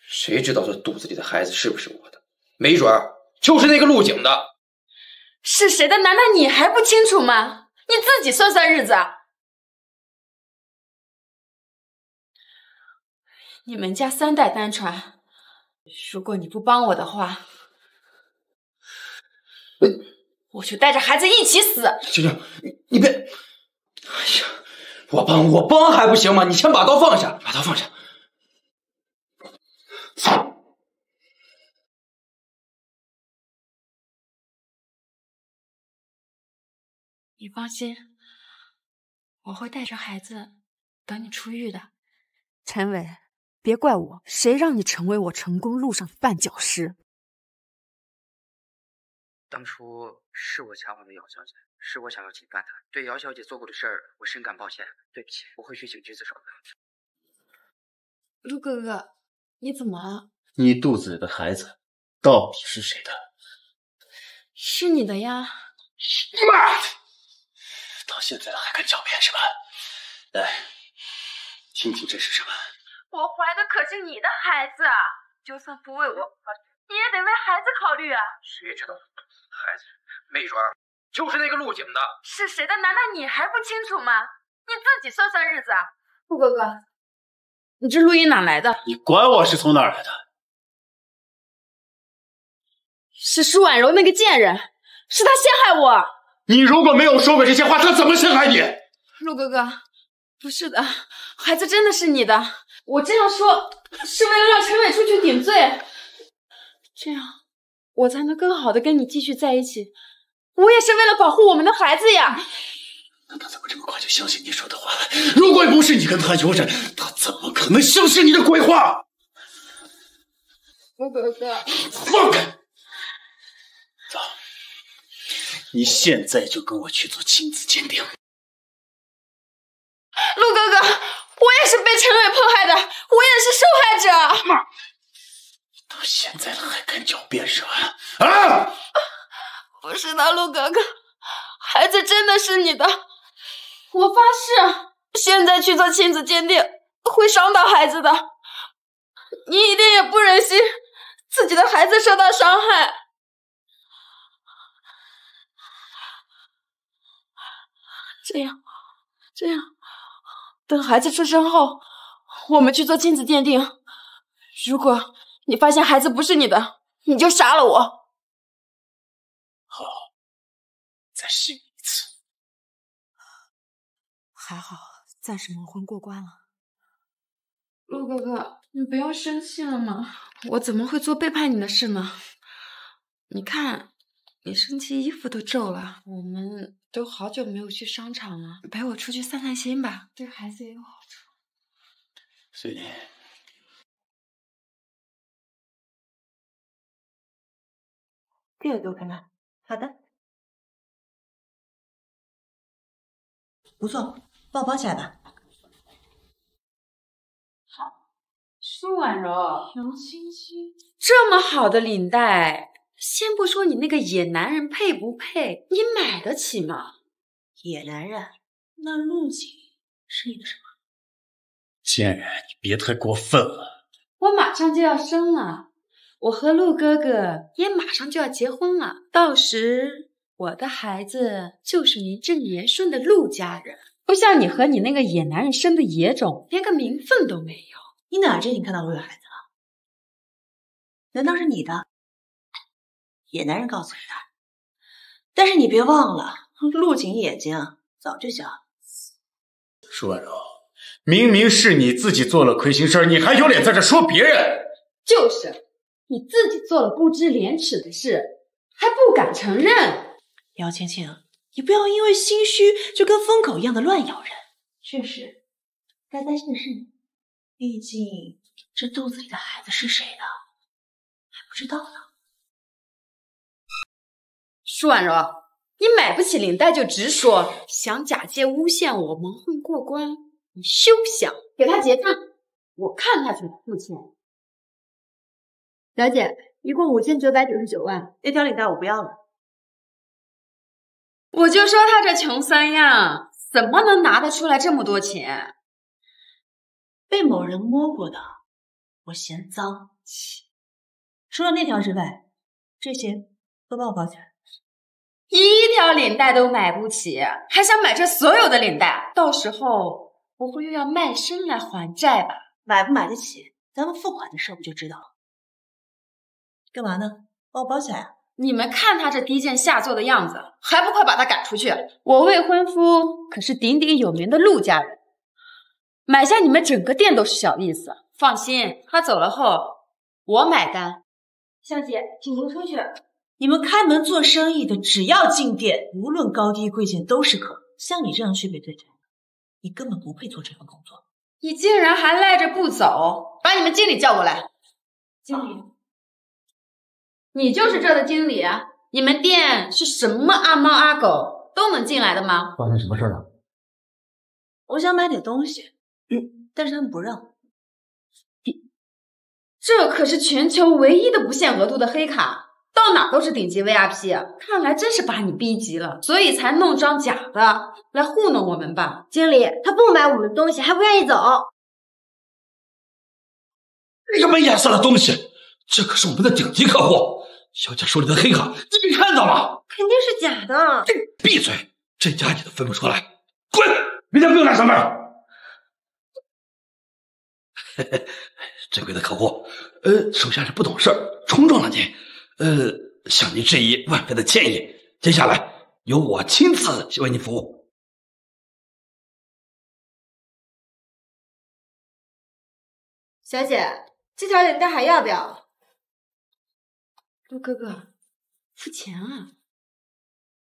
谁知道这肚子里的孩子是不是我的？没准儿就是那个陆景的。是谁的？难道你还不清楚吗？你自己算算日子啊！你们家3代单传，如果你不帮我的话，我就带着孩子一起死。青青，你别！哎呀，我帮还不行吗？你先把刀放下，把刀放下。你放心，我会带着孩子等你出狱的。陈伟，别怪我，谁让你成为我成功路上的绊脚石？当初是我掐坏了姚小姐，是我想要侵犯她，对姚小姐做过的事儿，我深感抱歉，对不起，我会去警局自首的。陆哥哥，你怎么了？你肚子里的孩子到底是谁的？是你的呀。妈的！到现在了还敢狡辩是吧？来，听听这是什么？我怀的可是你的孩子啊！就算不为我考虑，你也得为孩子考虑啊！谁知道孩子没准儿就是那个陆景的。是谁的？难道你还不清楚吗？你自己算算日子啊！陆哥哥，你这录音哪来的？你管我是从哪儿来的？是舒婉柔那个贱人，是她陷害我。你如果没有说过这些话，他怎么陷害你？陆哥哥，不是的，孩子真的是你的。我这样说是为了让陈伟出去顶罪，这样我才能更好的跟你继续在一起。我也是为了保护我们的孩子呀。那他怎么这么快就相信你说的话？如果不是你跟他有染，他怎么可能相信你的鬼话？陆哥哥，放开！走，你现在就跟我去做亲子鉴定。陆哥哥，我也是被陈伟迫害的，我也是受害者。妈，到现在了还敢狡辩是吧？啊！不是的，陆哥哥，孩子真的是你的，我发誓，现在去做亲子鉴定会伤到孩子的，你一定也不忍心自己的孩子受到伤害。这样，等孩子出生后，我们去做亲子鉴定。如果你发现孩子不是你的，你就杀了我。好，再试一次。还好，暂时蒙混过关了。陆哥哥，你不要生气了嘛，我怎么会做背叛你的事呢？你看，你生气衣服都皱了。我们都好久没有去商场了，陪我出去散散心吧，对孩子也有好处。随你。这个给我看看。好的，不错，帮我包起来吧。好，舒婉柔，杨青青，这么好的领带，先不说你那个野男人配不配，你买得起吗？野男人？那陆景是你的什么？贱人，你别太过分了。我马上就要生了，我和陆哥哥也马上就要结婚了，到时我的孩子就是名正言顺的陆家人，不像你和你那个野男人生的野种，连个名分都没有。你哪知你看到陆有孩子了？难道是你的？野男人告诉你的。但是你别忘了，陆景眼睛早就瞎了。舒婉柔，明明是你自己做了亏心事儿，你还有脸在这说别人？就是，你自己做了不知廉耻的事，还不敢承认。姚青青，你不要因为心虚就跟疯狗一样的乱咬人。确实，该担心的是你，毕竟这肚子里的孩子是谁的，还不知道呢。舒婉柔，你买不起领带就直说，想假借诬陷我蒙混过关，你休想！给他结账，我看他怎么付钱。小姐，一共5999万，那条领带我不要了。我就说他这穷三样，怎么能拿得出来这么多钱？被某人摸过的，我嫌脏。除了那条之外，这些都帮我包起来。一条领带都买不起，还想买这所有的领带？到时候不会又要卖身来还债吧？买不买得起，咱们付款的时候不就知道了？干嘛呢？帮我包起来啊！你们看他这低贱下作的样子，还不快把他赶出去？我未婚夫可是鼎鼎有名的陆家人，买下你们整个店都是小意思。放心，他走了后我买单。小姐，请您出去。你们开门做生意的，只要进店，无论高低贵贱都是客。像你这样区别对待的，你根本不配做这份工作。你竟然还赖着不走，把你们经理叫过来。经理，你就是这的经理？你们店是什么阿猫阿狗都能进来的吗？发生什么事了？我想买点东西，但是他们不让。这可是全球唯一的不限额度的黑卡，到哪都是顶级 VIP， 看来真是把你逼急了，所以才弄张假的来糊弄我们吧。经理，他不买我们东西还不愿意走。这个没眼色的东西，这可是我们的顶级客户。小姐手里的黑卡，你没看到吗？肯定是假的。闭嘴！这家你都分不出来，滚！明天不用来上班。珍贵的客户，手下是不懂事儿，冲撞了您，向您致以万分的歉意。接下来由我亲自为您服务。小姐，这条领带还要不要？陆哥哥，付钱啊！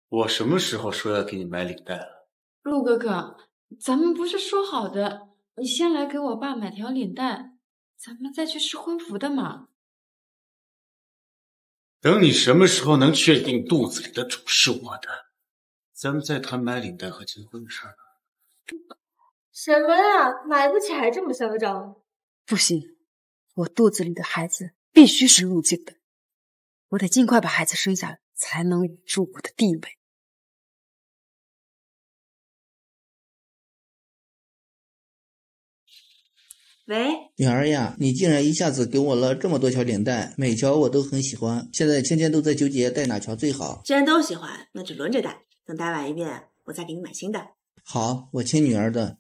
我什么时候说要给你买领带了？陆哥哥，咱们不是说好的，你先来给我爸买条领带，咱们再去试婚服的嘛。等你什么时候能确定肚子里的主是我的，咱们再谈买领带和结婚的事儿。什么呀，买不起还这么嚣张？不行，我肚子里的孩子必须是陆静的，我得尽快把孩子生下来，才能稳住我的地位。喂，女儿呀，你竟然一下子给我了这么多条领带，每条我都很喜欢。现在天天都在纠结戴哪条最好。既然都喜欢，那就轮着戴，等戴完一遍，我再给你买新的。好，我亲女儿的。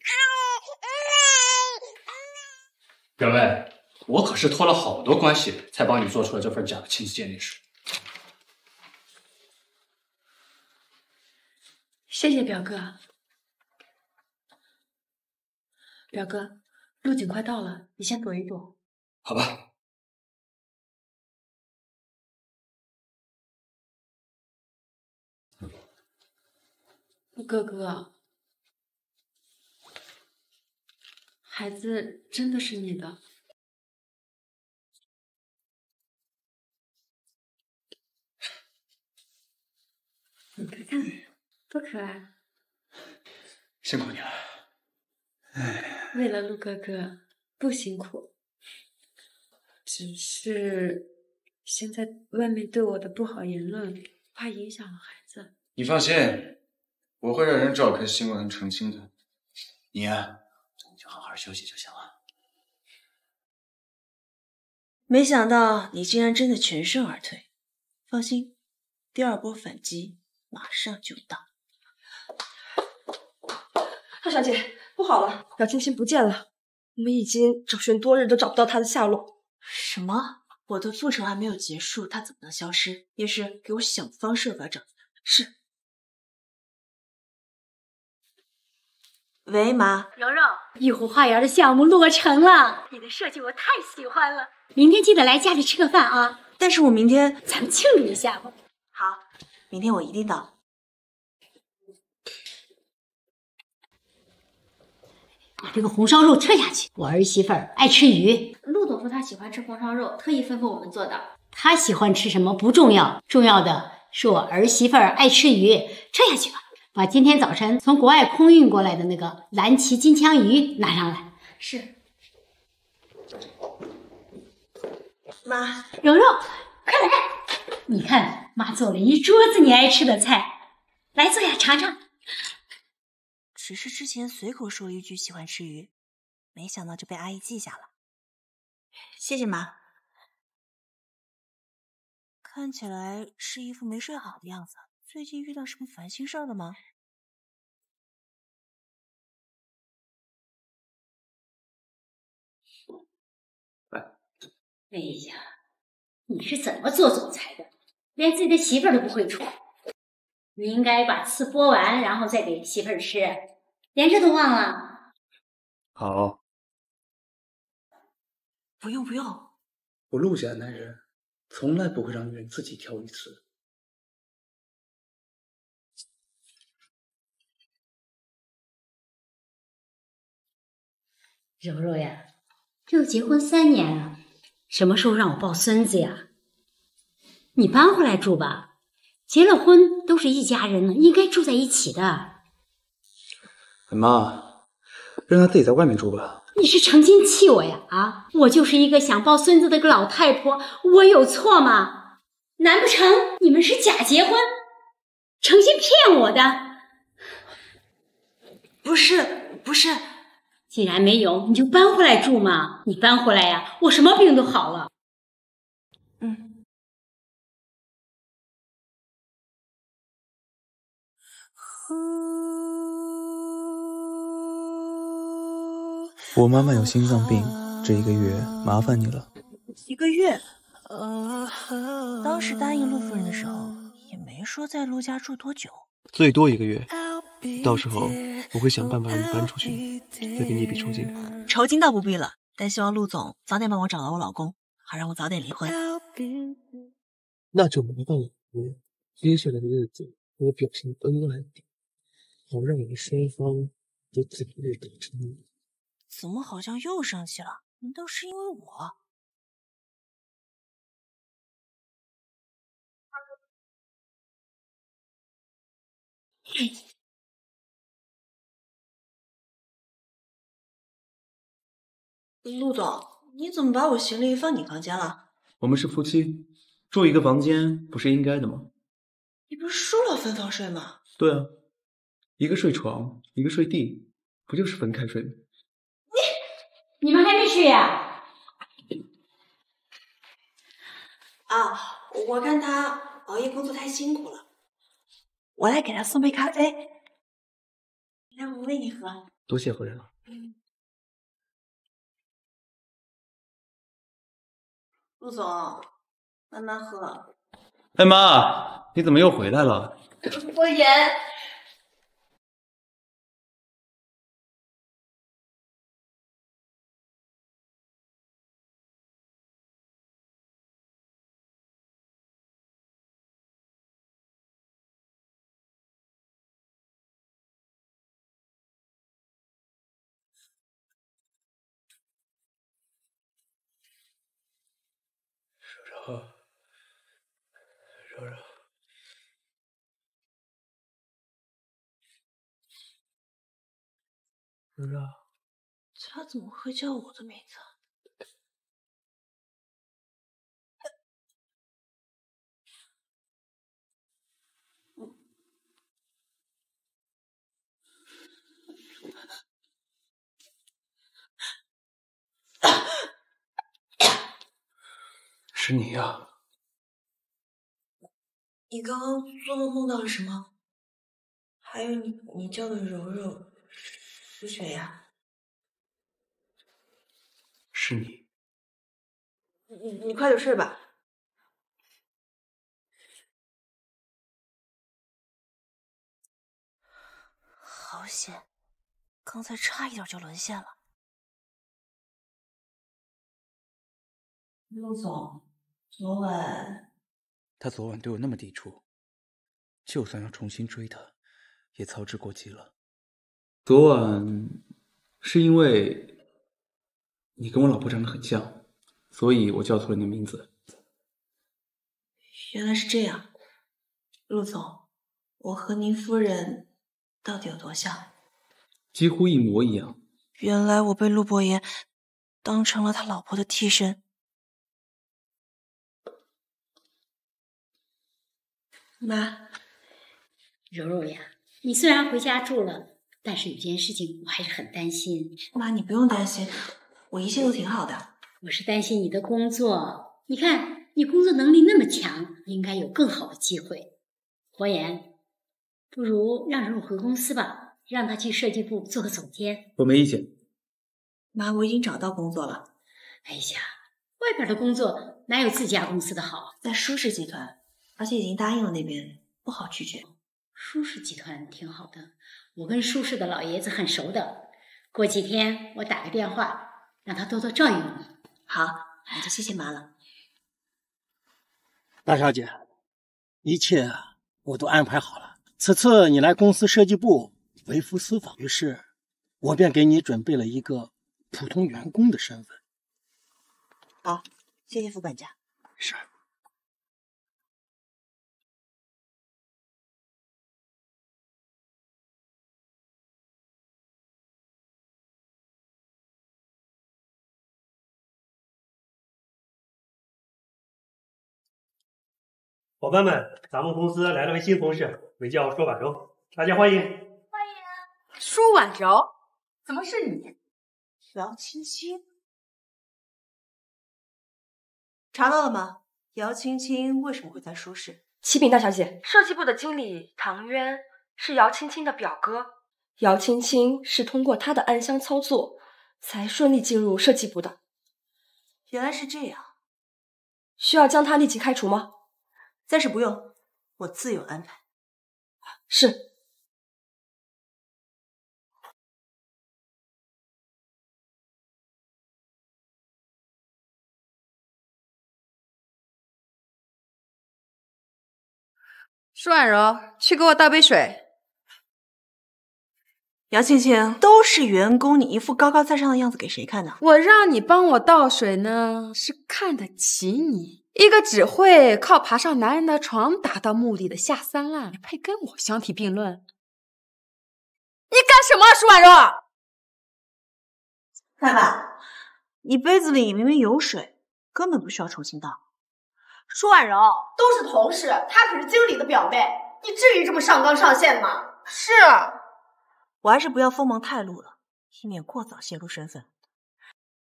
表妹，我可是托了好多关系才帮你做出了这份假的亲子鉴定书。谢谢表哥。表哥，陆景快到了，你先躲一躲。好吧。陆哥哥，孩子真的是你的。你看看，多可爱！辛苦你了。为了陆哥哥，不辛苦。只是现在外面对我的不好言论，怕影响了孩子。你放心，我会让人照开新闻澄清的。你呀，你就好好休息就行了。没想到你竟然真的全身而退。放心，第二波反击马上就到。大小姐，不好了，姚青青不见了，我们已经找寻多日都找不到她的下落。什么？我的复仇还没有结束，她怎么能消失？也是给我想方设法找。是。喂，妈。柔柔，玉湖花园的项目落成了，你的设计我太喜欢了。明天记得来家里吃个饭啊！但是我明天咱们庆祝一下吧。好，明天我一定到。把这个红烧肉撤下去，我儿媳妇儿爱吃鱼。陆总说他喜欢吃红烧肉，特意吩咐我们做的。他喜欢吃什么不重要，重要的是我儿媳妇儿爱吃鱼。撤下去吧，把今天早晨从国外空运过来的那个蓝鳍金枪鱼拿上来。是。妈，柔柔，快来！你看，妈做了一桌子你爱吃的菜，来坐下尝尝。只是之前随口说了一句喜欢吃鱼，没想到就被阿姨记下了。谢谢妈。看起来是一副没睡好的样子，最近遇到什么烦心事儿了吗？哎呀，你是怎么做总裁的？连自己的媳妇儿都不会宠。你应该把刺剥完，然后再给媳妇儿吃，连这都忘了。好，不用不用，我陆家的男人从来不会让女人自己挑鱼刺。柔柔呀，这都结婚3年了，什么时候让我抱孙子呀？你搬回来住吧，结了婚都是一家人了，应该住在一起的。妈，让她自己在外面住吧。你是成心气我呀？啊，我就是一个想抱孙子的个老太婆，我有错吗？难不成你们是假结婚，诚心骗我的？不是，不是。既然没有，你就搬回来住嘛。你搬回来呀，我什么病都好了。我妈妈有心脏病，这1个月麻烦你了。1个月？当时答应陆夫人的时候，也没说在陆家住多久。最多1个月，到时候我会想办法让你搬出去，再给你一笔酬金。酬金倒不必了，但希望陆总早点帮我找到我老公，好让我早点离婚。那就麻烦我了。接下来的日子，我表现恩爱点，好让我们双方都早日达成。怎么好像又生气了？难道是因为我？陆总，你怎么把我行李放你房间了？我们是夫妻，住一个房间不是应该的吗？你不是说了分房睡吗？对啊，一个睡床，一个睡地，不就是分开睡吗？你们还没睡呀？啊，我看他熬夜工作太辛苦了，我来给他送杯咖啡。来，我喂你喝。多谢夫人了。陆总，慢慢喝。哎妈，你怎么又回来了？我言。柔柔，柔柔，他怎么会叫我的名字？是你呀。你刚刚做梦梦到了什么？还有你叫的柔柔是谁呀？是你。你快点睡吧。好险，刚才差一点就沦陷了。陆总，昨晚他昨晚对我那么抵触，就算要重新追他，也操之过急了。昨晚是因为你跟我老婆长得很像，所以我叫错了你的名字。原来是这样，陆总，我和您夫人到底有多像？几乎一模一样。原来我被陆伯言当成了他老婆的替身。妈，柔柔呀，你虽然回家住了，但是有件事情我还是很担心。妈，你不用担心，我一切都挺好的。我是担心你的工作，你看你工作能力那么强，应该有更好的机会。伯言，不如让柔柔回公司吧，让她去设计部做个总监。我没意见。妈，我已经找到工作了。哎呀，外边的工作哪有自家公司的好？在舒氏集团，而且已经答应了那边，不好拒绝。舒氏集团挺好的，我跟舒氏的老爷子很熟的，过几天我打个电话，让他多多照应你。好，那就谢谢妈了。大小姐，一切我都安排好了。此次你来公司设计部为夫私访，于是我便给你准备了一个普通员工的身份。好，谢谢副管家。是。伙伴们，咱们公司来了位新同事，名叫舒婉柔，大家欢迎。舒婉柔，怎么是你？姚青青，查到了吗？姚青青为什么会在舒氏？启禀大小姐，设计部的经理唐渊是姚青青的表哥，姚青青是通过他的暗箱操作才顺利进入设计部的。原来是这样，需要将他立即开除吗？暂时不用，我自有安排。是。舒婉柔，去给我倒杯水。姚青青，都是员工，你一副高高在上的样子给谁看呢？我让你帮我倒水呢，是看得起你。一个只会靠爬上男人的床达到目的的下三滥，你配跟我相提并论？你干什么，舒婉柔？爸爸，你杯子里明明有水，根本不需要重新倒。舒婉柔，都是同事，她可是经理的表妹，你至于这么上纲上线吗？是，我还是不要锋芒太露了，以免过早泄露身份。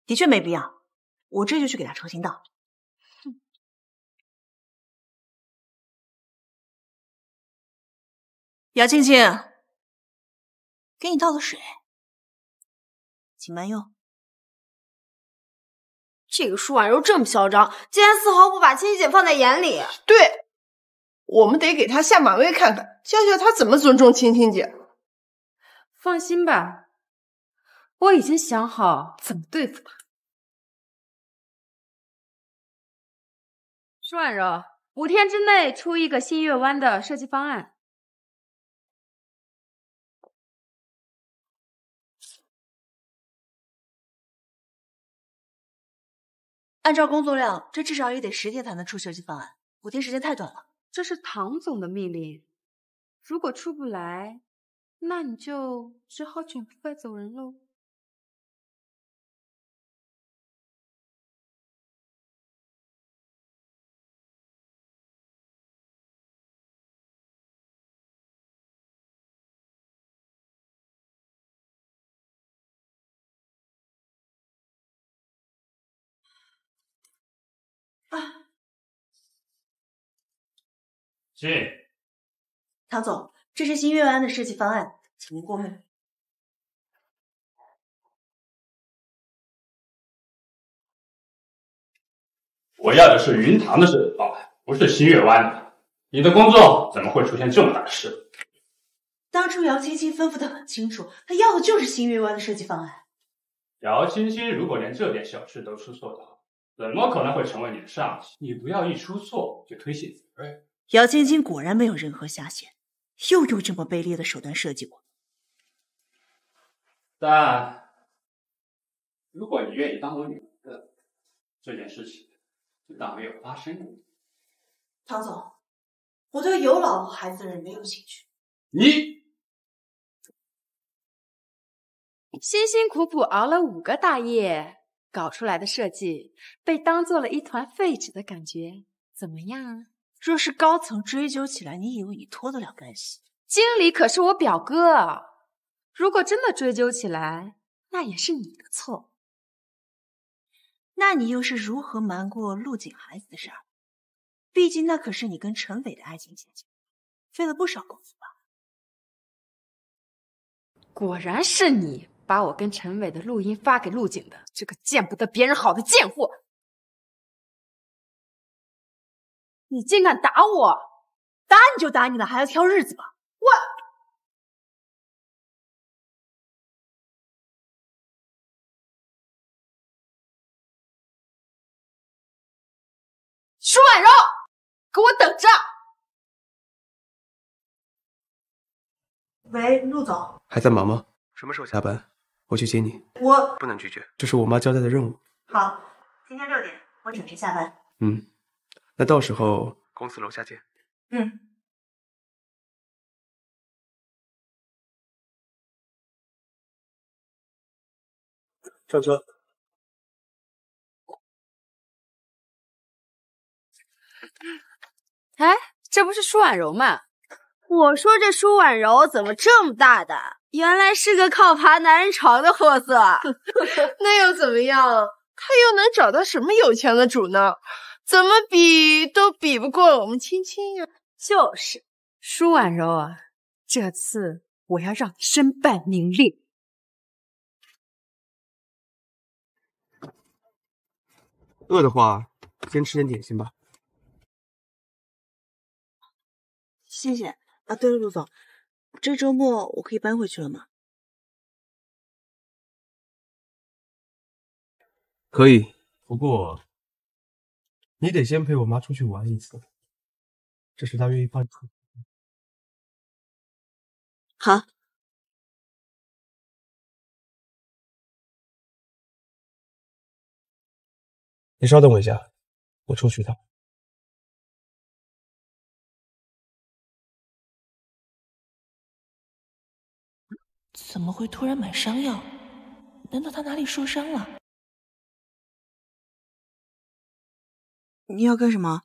的确没必要，我这就去给她重新倒。姚青青，给你倒的水，请慢用。这个舒婉柔这么嚣张，竟然丝毫不把青青姐放在眼里。对，我们得给她下马威看看，教教她怎么尊重青青姐。放心吧，我已经想好怎么对付她。舒婉柔，5天之内出一个新月湾的设计方案。按照工作量，这至少也得10天才能出设计方案，5天时间太短了。这是唐总的命令，如果出不来，那你就只好卷铺盖走人喽。是，唐总，这是新月湾的设计方案，请您过目。我要的是云堂的设计方案，不是新月湾的。你的工作怎么会出现这么大的事？当初姚青青吩咐的很清楚，她要的就是新月湾的设计方案。姚青青如果连这点小事都出错的话，怎么可能会成为你的上司？你不要一出错就推卸责任。姚青青果然没有任何下限，又用这么卑劣的手段设计我。但如果你愿意当我女儿，这件事情就当没有发生过。唐总，我对有老婆孩子的人没有兴趣。你辛辛苦苦熬了5个大夜，搞出来的设计被当做了一团废纸的感觉，怎么样啊？若是高层追究起来，你以为你脱得了干系？经理可是我表哥，如果真的追究起来，那也是你的错。那你又是如何瞒过陆景孩子的事儿？毕竟那可是你跟陈伟的爱情陷阱，费了不少功夫吧？果然是你把我跟陈伟的录音发给陆景的，这个见不得别人好的贱货！你竟敢打我！打你就打你了，还要挑日子吧？我舒婉柔，给我等着！喂，陆总，还在忙吗？什么时候下班？我去接你。我不能拒绝，这是我妈交代的任务。好，今天6点我准时下班。那到时候公司楼下见。上车。哎，这不是舒婉柔吗？我说这舒婉柔怎么这么大胆？原来是个靠爬男人床的货色。那又怎么样？他又能找到什么有钱的主呢？怎么比都比不过我们青青呀。就是，舒婉柔啊，这次我要让你身败名裂。饿的话，先吃点点心吧。谢谢啊。对了，陆总，这周末我可以搬回去了吗？可以，不过你得先陪我妈出去玩一次，这是她愿意帮你出。好。你稍等我一下，我出去一趟。怎么会突然买伤药？难道他哪里受伤了？你要干什么？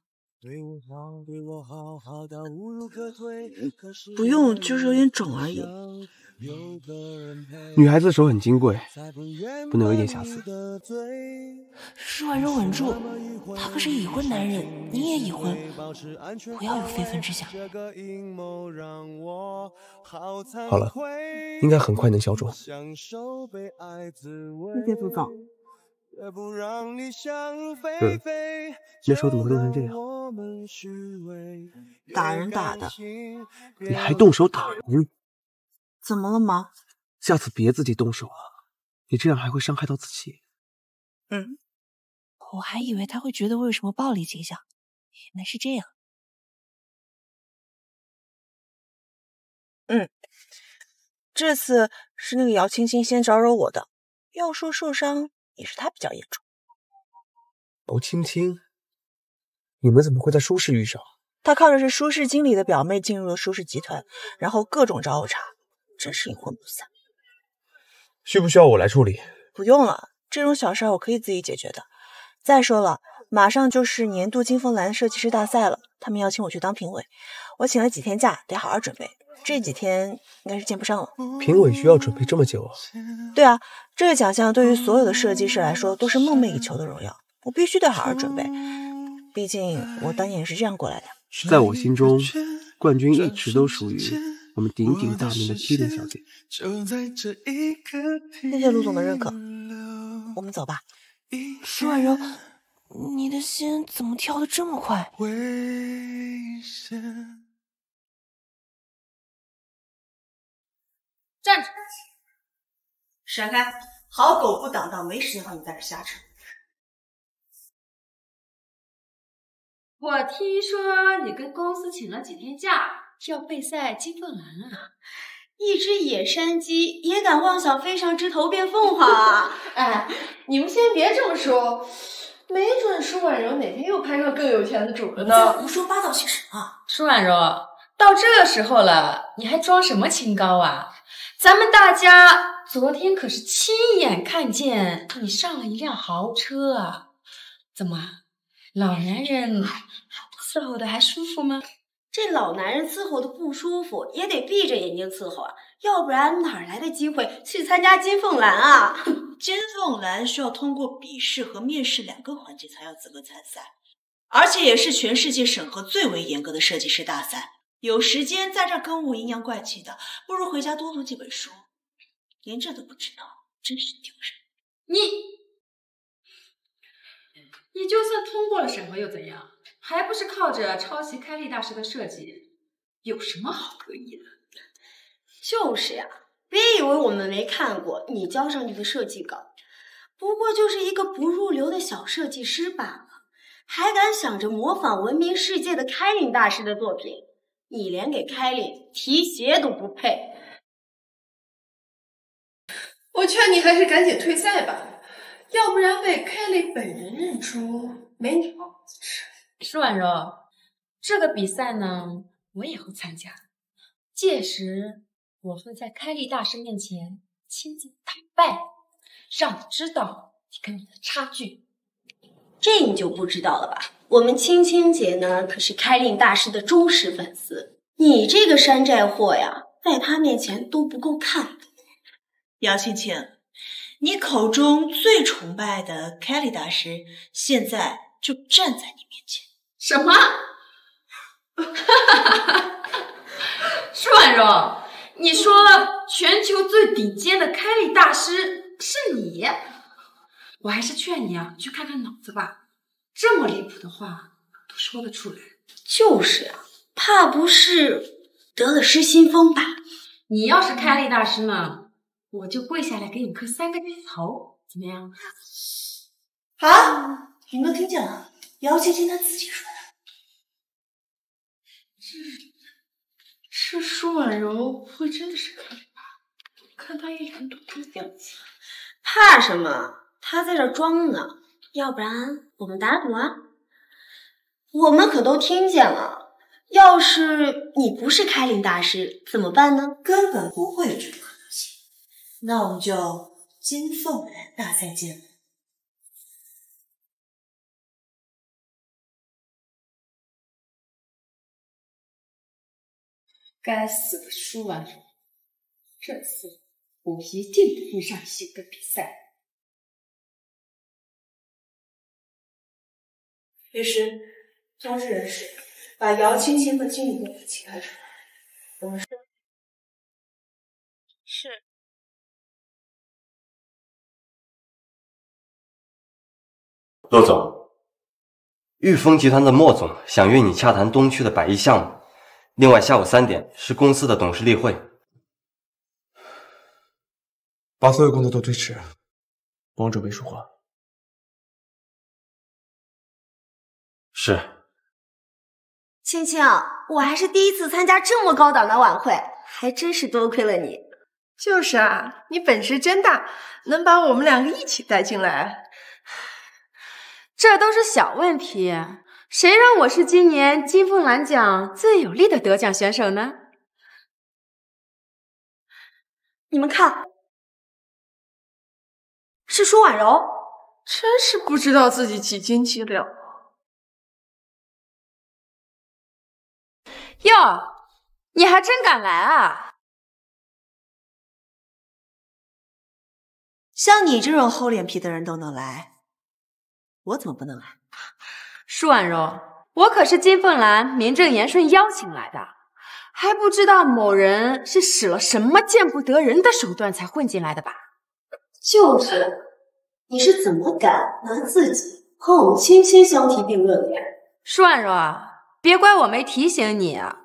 不用，就是有点肿而已。女孩子的手很金贵，不能有一点瑕疵。舒婉柔稳住，他可是已婚男人，你也已婚，不要有非分之想。好了，应该很快能消肿。谢谢陆总。你的手怎么弄成这样？打人打的。你还动手打人？怎么了吗？下次别自己动手啊，你这样还会伤害到自己。我还以为他会觉得我有什么暴力倾向，原来是这样。这次是那个姚青青先招惹我的，要说受伤也是他比较严重。姚青青，你们怎么会在舒氏遇上？他靠的是舒氏经理的表妹进入了舒氏集团，然后各种找我茬，真是阴魂不散。需不需要我来处理？不用了，这种小事我可以自己解决的。再说了，马上就是年度金风蓝设计师大赛了，他们要请我去当评委，我请了几天假，得好好准备。这几天应该是见不上了。评委需要准备这么久啊？对啊，这个奖项对于所有的设计师来说都是梦寐以求的荣耀，我必须得好好准备。毕竟我当年也是这样过来的。在我心中，冠军一直都属于我们鼎鼎大名的麒麟小姐。谢谢陆总的认可，我们走吧。舒婉柔，你的心怎么跳得这么快？闪开！好狗不挡道，没时间和你在这瞎扯。我听说你跟公司请了几天假，要备赛金凤兰啊！一只野山鸡也敢妄想飞上枝头变凤凰啊！哎，你们先别这么说，没准舒婉柔哪天又攀上更有钱的主了呢。在胡说八道些什么？舒婉柔，到这个时候了，你还装什么清高啊？咱们大家昨天可是亲眼看见你上了一辆豪车啊！怎么，老男人伺候的还舒服吗？这老男人伺候的不舒服，也得闭着眼睛伺候啊，要不然哪来的机会去参加金凤兰啊？金凤兰需要通过笔试和面试2个环节才有资格参赛，而且也是全世界审核最为严格的设计师大赛。有时间在这跟我阴阳怪气的，不如回家多读几本书。连这都不知道，真是丢人。你就算通过了审核又怎样？还不是靠着抄袭开利大师的设计，有什么好得意的？就是呀，别以为我们没看过你交上去的设计稿，不过就是一个不入流的小设计师罢了，还敢想着模仿闻名世界的开林大师的作品，你连给开林提鞋都不配。我劝你还是赶紧退赛吧，要不然被开林本人认出，没你好子吃。舒婉柔，这个比赛呢，我也会参加。届时我会在开利大师面前亲自打败你，让你知道你跟我的差距。这你就不知道了吧？我们青青姐呢，可是开令大师的忠实粉丝。你这个山寨货呀，在她面前都不够看的。姚青青，你口中最崇拜的开利大师，现在就站在你面前。什么？舒婉柔，你说全球最顶尖的开利大师是你？我还是劝你啊，去看看脑子吧。这么离谱的话都说得出来。就是啊，怕不是得了失心疯吧？你要是开利大师呢，我就跪下来给你磕3个低头，怎么样？好，你们都听见了，姚青青她自己说的。这舒婉柔不会真的是开林吧？看她一脸笃定的样子。怕什么？她在这装呢。要不然我们打赌啊？我们可都听见了。要是你不是开林大师怎么办呢？根本不会有这种可能性。那我们就金凤兰大赛见了。该死的舒婉柔，这次我一定不会让你赢得比赛。律师，通知人事，把姚青青和经理部一起开出来。我们是。骆总，裕丰集团的莫总想约你洽谈东区的100亿项目，另外下午3点是公司的董事例会。把所有工作都推迟，帮我准备说话。是。青青，我还是第一次参加这么高档的晚会，还真是多亏了你。就是啊，你本事真大，能把我们2个一起带进来。这都是小问题，谁让我是今年金凤兰奖最有力的得奖选手呢？你们看，是舒婉柔，真是不知道自己几斤几两。哟，你还真敢来啊！像你这种厚脸皮的人都能来，我怎么不能来？舒婉柔，我可是金凤兰名正言顺邀请来的，还不知道某人是使了什么见不得人的手段才混进来的吧？就是，你是怎么敢拿自己和我们青青相提并论的呀？舒婉柔啊，别怪我没提醒你啊！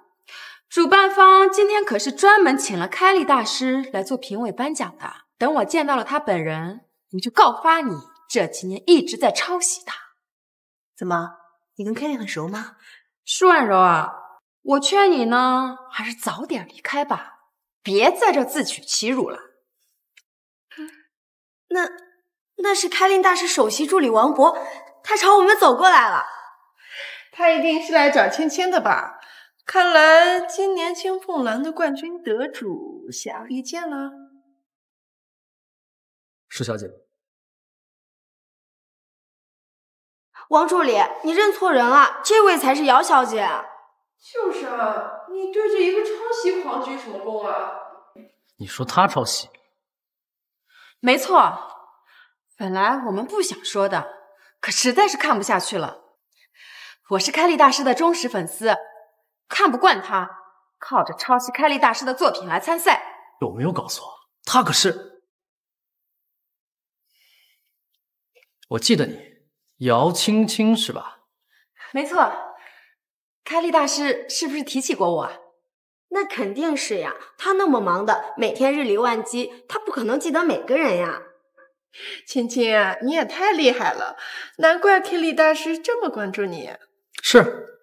主办方今天可是专门请了开利大师来做评委颁奖的，等我见到了他本人，我就告发你这几年一直在抄袭他。怎么，你跟 Kelly 很熟吗？舒婉柔啊，我劝你呢，还是早点离开吧，别在这自取其辱了。那是开令大师首席助理王博，他朝我们走过来了。他一定是来找芊芊的吧？看来今年金凤兰的冠军得主想要遇见了。施小姐，王助理，你认错人了，这位才是姚小姐。就是啊，你对着一个抄袭狂举什么功啊？你说他抄袭？没错。本来我们不想说的，可实在是看不下去了。我是开立大师的忠实粉丝，看不惯他靠着抄袭开立大师的作品来参赛。有没有搞错？他可是……我记得你，姚青青是吧？没错，开立大师是不是提起过我啊？那肯定是呀，他那么忙的，每天日理万机，他不可能记得每个人呀。芊芊啊，你也太厉害了，难怪 Kelly 大师这么关注你。是，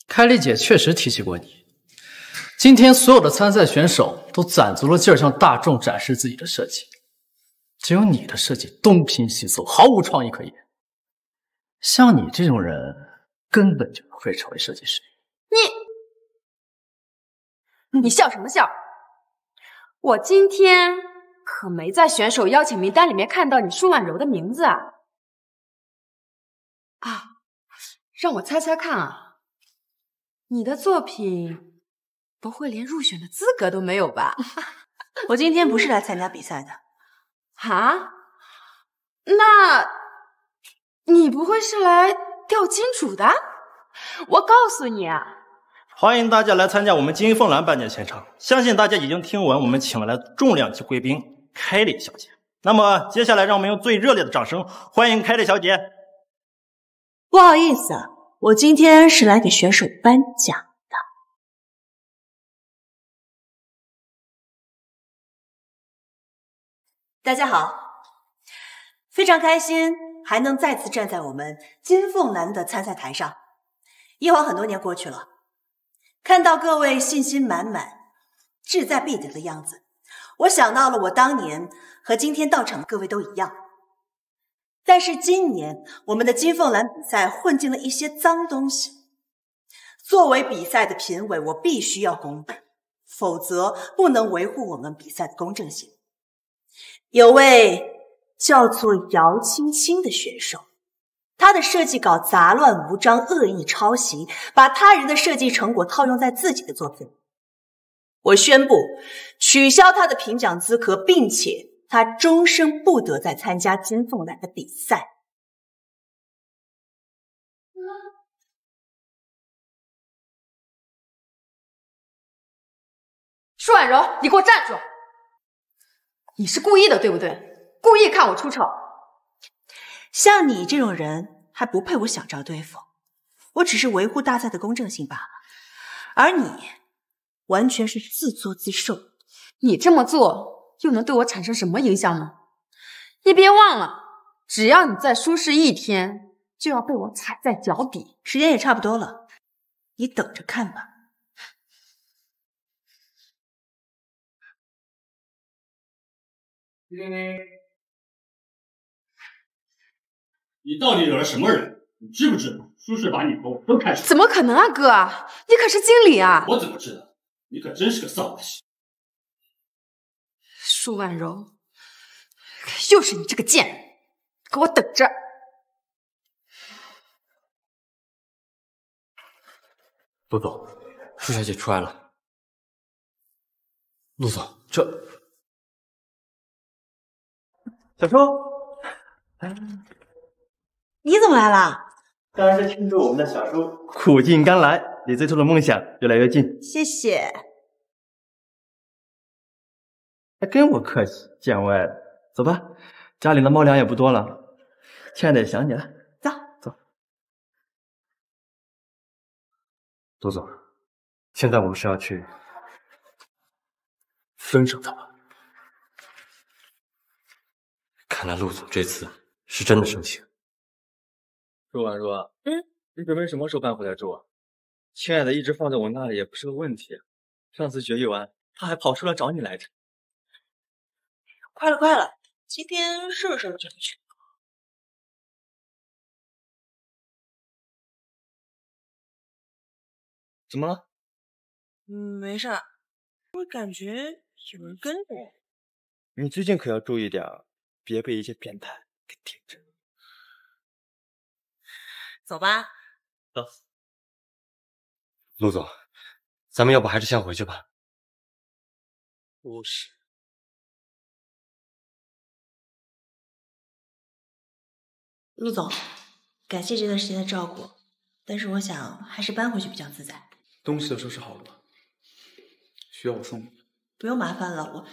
开丽姐确实提起过你。今天所有的参赛选手都攒足了劲儿向大众展示自己的设计，只有你的设计东拼西凑，毫无创意可言。像你这种人，根本就不会成为设计师。你笑什么笑？我今天可没在选手邀请名单里面看到你舒婉柔的名字啊！啊，让我猜猜看啊，你的作品不会连入选的资格都没有吧？我今天不是来参加比赛的。啊？那你不会是来钓金主的？我告诉你啊，欢迎大家来参加我们金凤兰颁奖现场。相信大家已经听闻，我们请来了重量级贵宾凯莉小姐。那么接下来，让我们用最热烈的掌声欢迎凯莉小姐。不好意思啊，我今天是来给选手颁奖的。大家好，非常开心还能再次站在我们金凤兰的参赛台上。一晃很多年过去了，看到各位信心满满、志在必得的样子，我想到了我当年和今天到场的各位都一样。但是今年我们的金凤兰比赛混进了一些脏东西，作为比赛的评委，我必须要公平，否则不能维护我们比赛的公正性。有位叫做姚青青的选手，他的设计稿杂乱无章，恶意抄袭，把他人的设计成果套用在自己的作品。我宣布取消他的评奖资格，并且他终生不得再参加金凤兰的比赛。舒婉柔，你给我站住！你是故意的，对不对？故意看我出丑。像你这种人还不配我小赵对付，我只是维护大赛的公正性罢了。而你完全是自作自受。你这么做又能对我产生什么影响呢？你别忘了，只要你再舒适一天，就要被我踩在脚底。时间也差不多了，你等着看吧。你到底惹了什么人？你知不知道？舒适把你和我分开除？怎么可能啊，哥？你可是经理啊！我怎么知道？你可真是个扫把星！舒婉柔，又是你这个贱人，给我等着！陆总，舒小姐出来了。陆总，这小舒，你怎么来了？当然是庆祝我们的小舒苦尽甘来，离最初的梦想越来越近。谢谢。还跟我客气，见外了。走吧，家里的猫粮也不多了，亲爱的也想你了。走走。陆总，现在我们是要去分手的吧？看来陆总这次是真的生气了。若婉若，你准备什么时候搬回来住啊？亲爱的一直放在我那里也不是个问题。上次决议完，他还跑出来找你来着。快了，快了，今天是不是就能去？怎么了？没事，我感觉有人跟着我。你最近可要注意点，别被一些变态给盯着。走吧。走。陆总，咱们要不还是先回去吧？不是。陆总，感谢这段时间的照顾，但是我想还是搬回去比较自在。东西都收拾好了吗？需要我送你？不用麻烦了，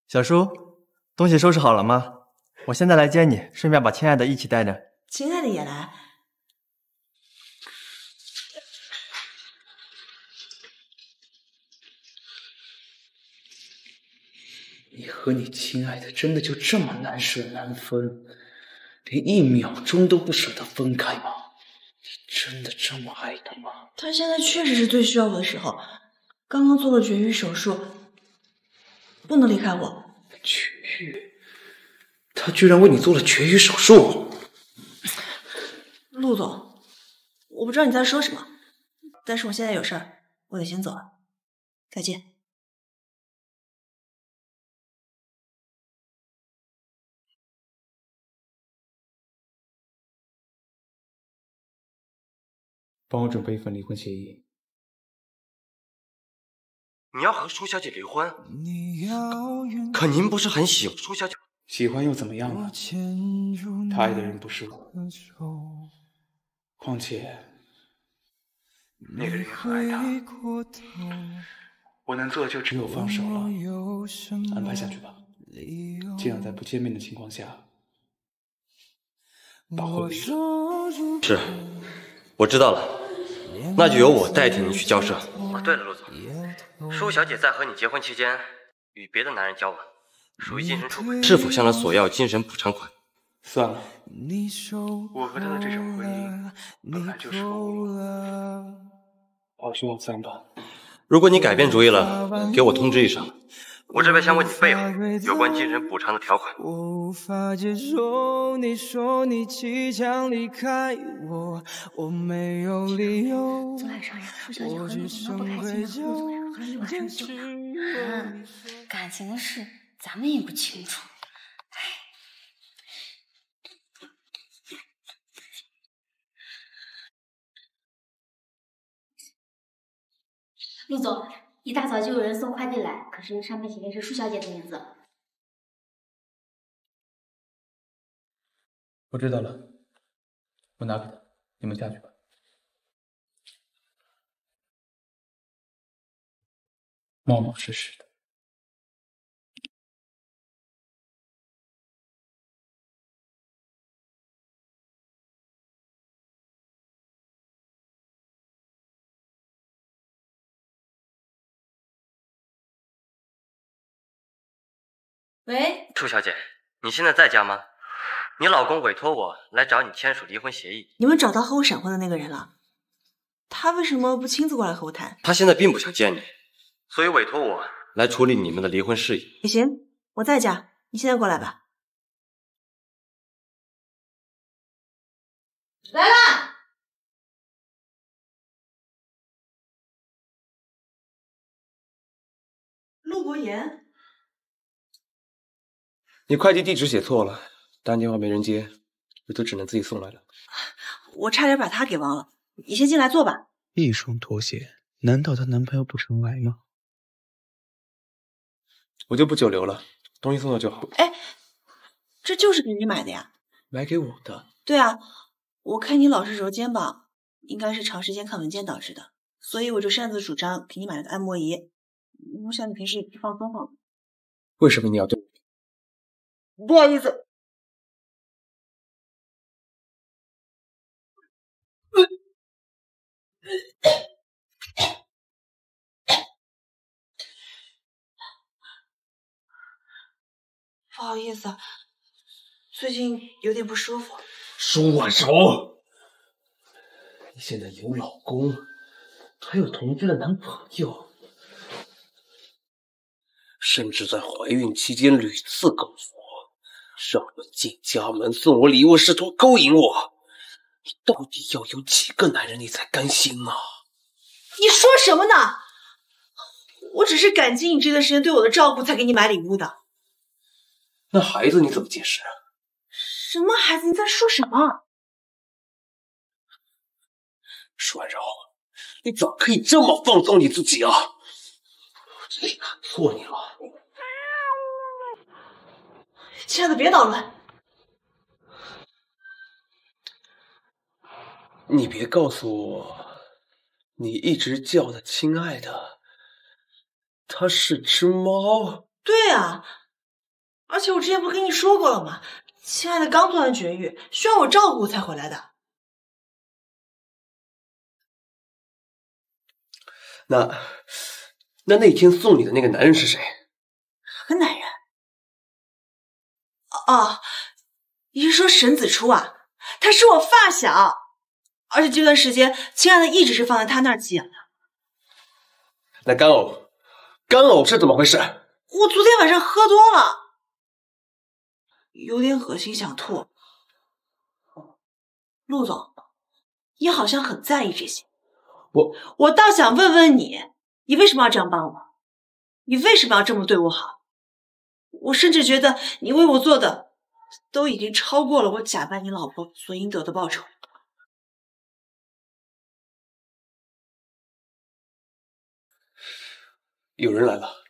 小叔，东西收拾好了吗？我现在来接你，顺便把亲爱的一起带着。亲爱的也来。你和你亲爱的真的就这么难舍难分，连1秒钟都不舍得分开吗？你真的这么爱他吗？他现在确实是最需要我的时候，刚刚做了绝育手术，不能离开我。绝育？他居然为你做了绝育手术？陆总，我不知道你在说什么，但是我现在有事儿，我得先走了，再见。帮我准备一份离婚协议。你要和舒小姐离婚？可您不是很喜欢舒小姐？喜欢又怎么样呢？他爱的人不是我，况且那个人也很爱他。我能做的就只有放手了，安排下去吧。尽量在不见面的情况下把婚礼。是，我知道了，那就由我代替您去交涉。哦，对了，陆总，舒小姐在和你结婚期间与别的男人交往，属于精神出轨，是否向她索要精神补偿款？算了，我和他的这场婚姻本来就是我好聚好散吧。如果你改变主意了，给我通知一声，我这边先为你备好有关精神补偿的条款。无法接受你说你即将离开我，我没有理由。昨晚上呀，舒小姐和陆总闹不开心了，陆总呀和一晚上就谈感情的事，咱们也不清楚。陆总，一大早就有人送快递来，可是上面写的是舒小姐的名字。我知道了，我拿给他，你们下去吧。冒冒失失的。喂，楚小姐，你现在在家吗？你老公委托我来找你签署离婚协议。你们找到和我闪婚的那个人了？他为什么不亲自过来和我谈？他现在并不想见你，所以委托我来处理你们的离婚事宜。也行，我在家，你现在过来吧。来啦！陆国言。你快递地址写错了，打电话没人接，我就只能自己送来了。我差点把他给忘了，你先进来坐吧。一双拖鞋，难道她男朋友不常来吗？我就不久留了，东西送到就好。哎，这就是给你买的呀？买给我的。对啊，我看你老是揉肩膀，应该是长时间看文件导致的，所以我就擅自主张给你买了个按摩仪。我想你平时也可以放松放松。为什么你要对我？不好意思。不好意思，最近有点不舒服。舒婉柔，你现在有老公，还有同居的男朋友，甚至在怀孕期间屡次告诉我，让人进家门送我礼物，试图勾引我。你到底要有几个男人你才甘心啊？你说什么呢？我只是感激你这段时间对我的照顾，才给你买礼物的。那孩子你怎么解释啊？什么孩子？你在说什么？舒婉柔，你怎么可以这么放纵你自己啊？我真是看错你了。亲爱的，别捣乱。你别告诉我，你一直叫的亲爱的，它是只猫。对啊，而且我之前不是跟你说过了吗？亲爱的刚做完绝育，需要我照顾才回来的。那天送你的那个男人是谁？哪个男人？哦，你是说沈子初啊？他是我发小，而且这段时间，亲爱的一直是放在他那儿寄养的。那干呕是怎么回事？我昨天晚上喝多了，有点恶心，想吐。陆总，你好像很在意这些。我倒想问问你，你为什么要这样帮我？你为什么要这么对我好？我甚至觉得你为我做的都已经超过了我假扮你老婆所应得的报酬。有人来了，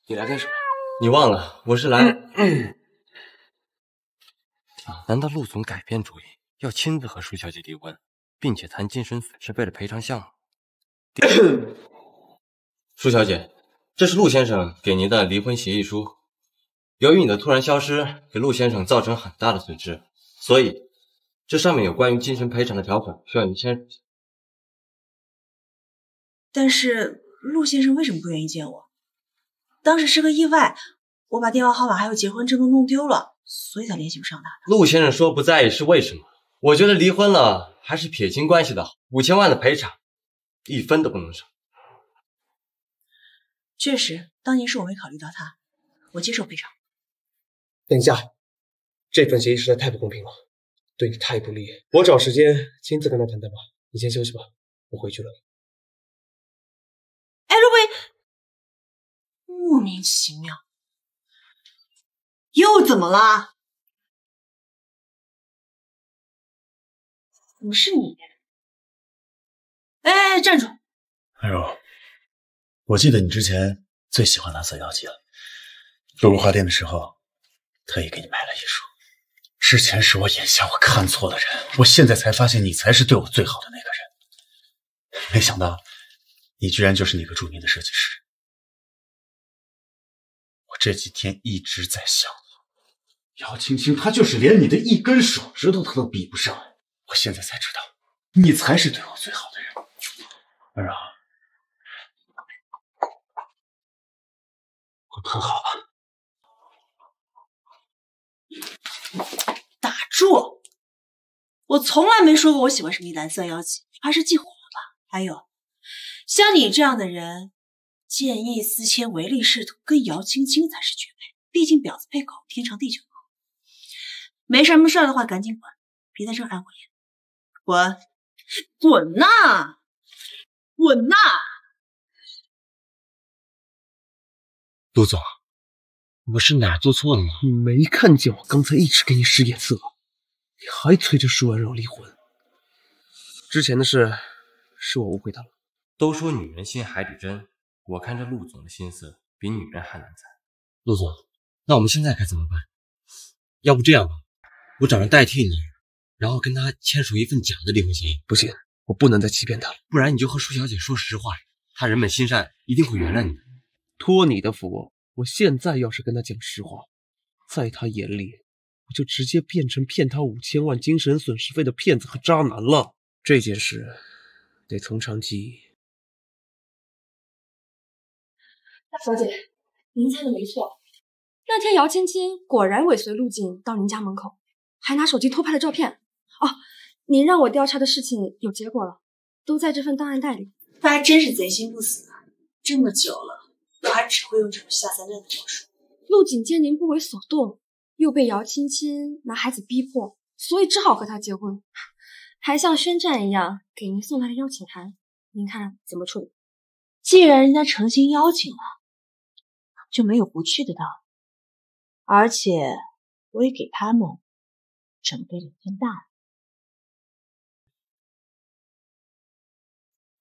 你来干什么？你忘了我是来……难道陆总改变主意，要亲自和舒小姐离婚，并且谈精神损失费的赔偿项目？舒小姐，这是陆先生给您的离婚协议书。由于你的突然消失，给陆先生造成很大的损失，所以这上面有关于精神赔偿的条款，需要您签署。但是陆先生为什么不愿意见我？当时是个意外，我把电话号码还有结婚证都弄丢了，所以才联系不上他。陆先生说不在意是为什么？我觉得离婚了还是撇清关系的好，5000万的赔偿，1分都不能少。确实，当年是我没考虑到他，我接受赔偿。等一下，这份协议实在太不公平了，对你太不利。我找时间亲自跟他谈谈吧。你先休息吧，我回去了。哎，陆北，莫名其妙，又怎么了？怎么是你？哎，站住！哎呦，我记得你之前最喜欢蓝色妖姬了。路过花店的时候，特意给你买了一束。之前是我眼瞎，我看错了人，我现在才发现你才是对我最好的那个人。没想到你居然就是那个著名的设计师。我这几天一直在想你，姚青青她就是连你的一根手指头她都比不上。我现在才知道，你才是对我最好的人。温柔，我很好吧？打住！我从来没说过我喜欢什么蓝色妖姬，还是记混了吧？还有，像你这样的人，见异思迁，唯利是图，跟姚青青才是绝配。毕竟婊子配狗，天长地久。没什么事的话，赶紧滚，别在这碍我眼。滚，滚呐！滚呐！陆总，我是哪做错了吗？你没看见我刚才一直给你使眼色，你还催着舒婉柔离婚。之前的事是我误会他了。都说女人心海底针，我看这陆总的心思比女人还难猜。陆总，那我们现在该怎么办？要不这样吧，我找人代替你，然后跟他签署一份假的离婚协议。不行，我不能再欺骗他了。不然你就和舒小姐说实话，她人本心善，一定会原谅你的。托你的福，我现在要是跟他讲实话，在他眼里，我就直接变成骗他5000万精神损失费的骗子和渣男了。这件事得从长计议。大小姐，您猜的没错，那天姚青青果然尾随陆景到您家门口，还拿手机偷拍了照片。哦，您让我调查的事情有结果了，都在这份档案袋里。他还真是贼心不死啊！这么久了，我还只会用这种下三滥的招数。陆景见您不为所动，又被姚青青拿孩子逼迫，所以只好和他结婚，还像宣战一样给您送来了邀请函，您看怎么处理？既然人家诚心邀请了，就没有不去的道理。而且我也给他们准备了天大的。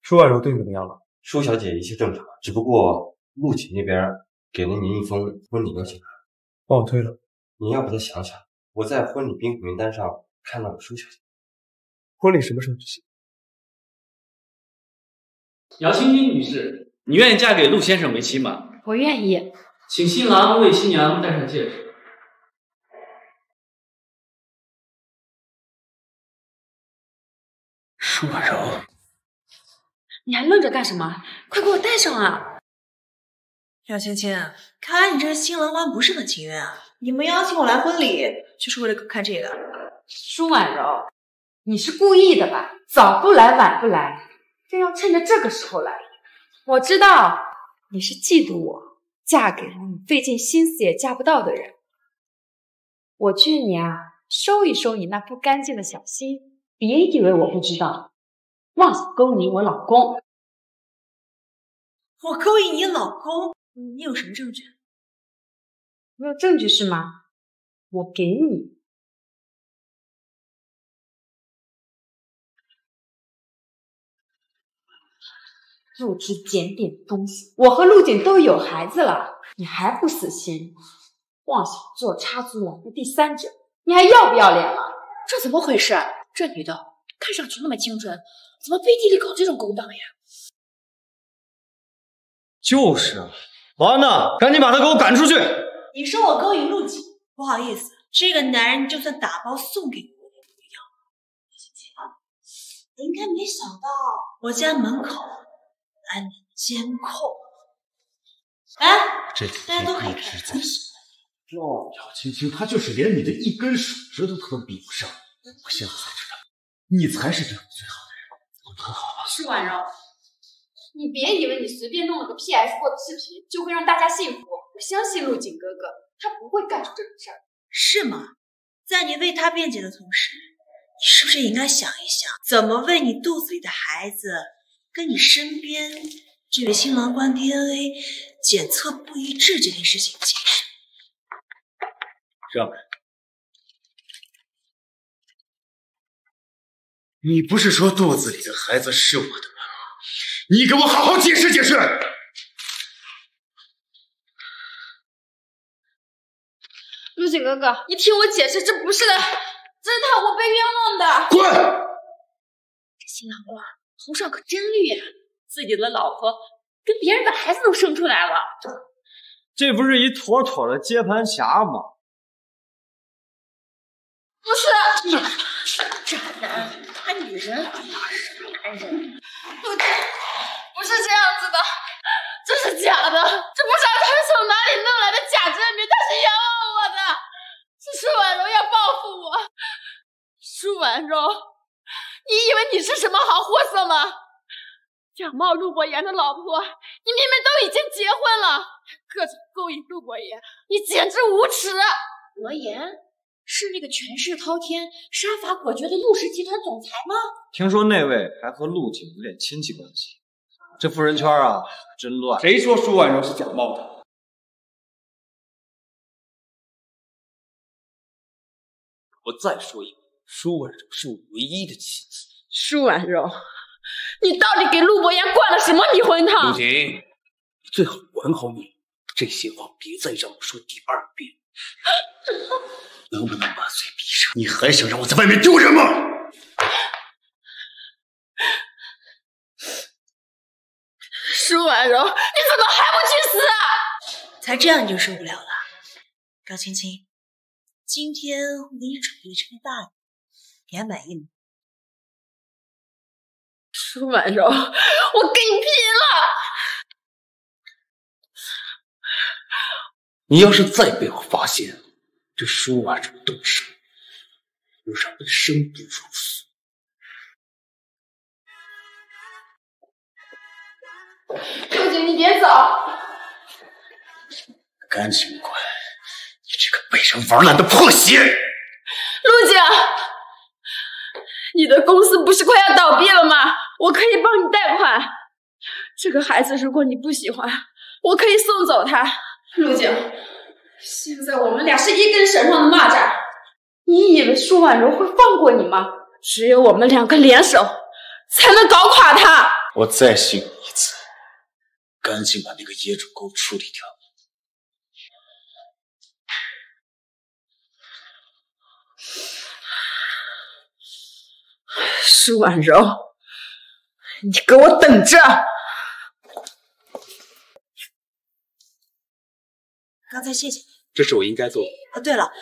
舒婉柔对你怎么样了？舒小姐一切正常，只不过陆景那边给了您一封婚礼邀请函，帮我推了。您要不再想想，我在婚礼宾客名单上看到了舒小姐。婚礼什么时候举行？姚青青女士，你愿意嫁给陆先生为妻吗？我愿意。请新郎为新娘戴上戒指。舒婉柔，你还愣着干什么？快给我戴上啊！姚青青，看来你这个新郎官不是很情愿啊！你们邀请我来婚礼，就是为了看这个？舒婉柔，你是故意的吧？早不来晚不来，正要趁着这个时候来。我知道你是嫉妒我嫁给了你费尽心思也嫁不到的人。我劝你啊，收一收你那不干净的小心，别以为我不知道，妄想勾引我老公。我勾引你老公？你有什么证据？没有证据是吗？我给你。不知检点的东西！我和陆景都有孩子了，你还不死心，妄想做插足我们的第三者，你还要不要脸了？这怎么回事？这女的看上去那么清纯，怎么背地里搞这种勾当呀？就是啊，保安呢？赶紧把他给我赶出去！你说我勾引陆景，不好意思，这个男人就算打包送给我也不要。青青，你应该没想到我家门口安了监控。哎，大家都可以看。姚青青，她就是连你的一根手指头都比不上。我现在才知道，你才是对我最好的人。我们和好吧？舒婉柔，你别以为你随便弄了个 PS4 的视频就会让大家信服。我相信陆景哥哥，他不会干出这种事儿。是吗？在你为他辩解的同时，你是不是也应该想一想，怎么为你肚子里的孩子跟你身边这位新郎官 DNA 检测不一致这件事情解释？让开！你不是说肚子里的孩子是我的吗？你给我好好解释解释！陆景哥哥，你听我解释，这不是的，这是我被冤枉的。滚！这新郎官头上可真绿呀，自己的老婆跟别人的孩子都生出来了。这不是一妥妥的接盘侠吗？不是，渣男打女人那是男人。陆景，不是这样子的，这是假的，这不知道他是从哪里弄来的假证明，他是冤枉我的，是舒婉柔要报复我。舒婉柔，你以为你是什么好货色吗？假冒陆伯言的老婆，你明明都已经结婚了，各种勾引陆伯言，你简直无耻！伯言是那个权势滔天、杀伐果决的陆氏集团总裁吗？听说那位还和陆景有点亲戚关系，这富人圈啊，真乱。谁说舒婉柔是假冒的？我再说一遍，舒婉柔是我唯一的妻子。舒婉柔，你到底给陆伯言灌了什么迷魂汤？陆景，你最好管好你，这些话别再让我说第二遍。能不能把嘴闭上？你还想让我在外面丢人吗？舒婉柔，你怎么还不去死啊？才这样你就受不了了。高青青，今天我给你准备了这个大礼，你还满意吗？舒婉柔，我跟你拼了！你要是再被我发现这舒婉柔动手，就让你生不如死。陆姐，你别走！赶紧滚！你这个被人玩烂的破鞋！陆姐，你的公司不是快要倒闭了吗？我可以帮你贷款。这个孩子如果你不喜欢，我可以送走他。陆姐，现在我们俩是一根绳上的蚂蚱，你以为舒婉柔会放过你吗？只有我们两个联手，才能搞垮他。我再信你一次，赶紧把那个野种给我处理掉。舒婉柔，你给我等着！刚才谢谢你，这是我应该做的。对了，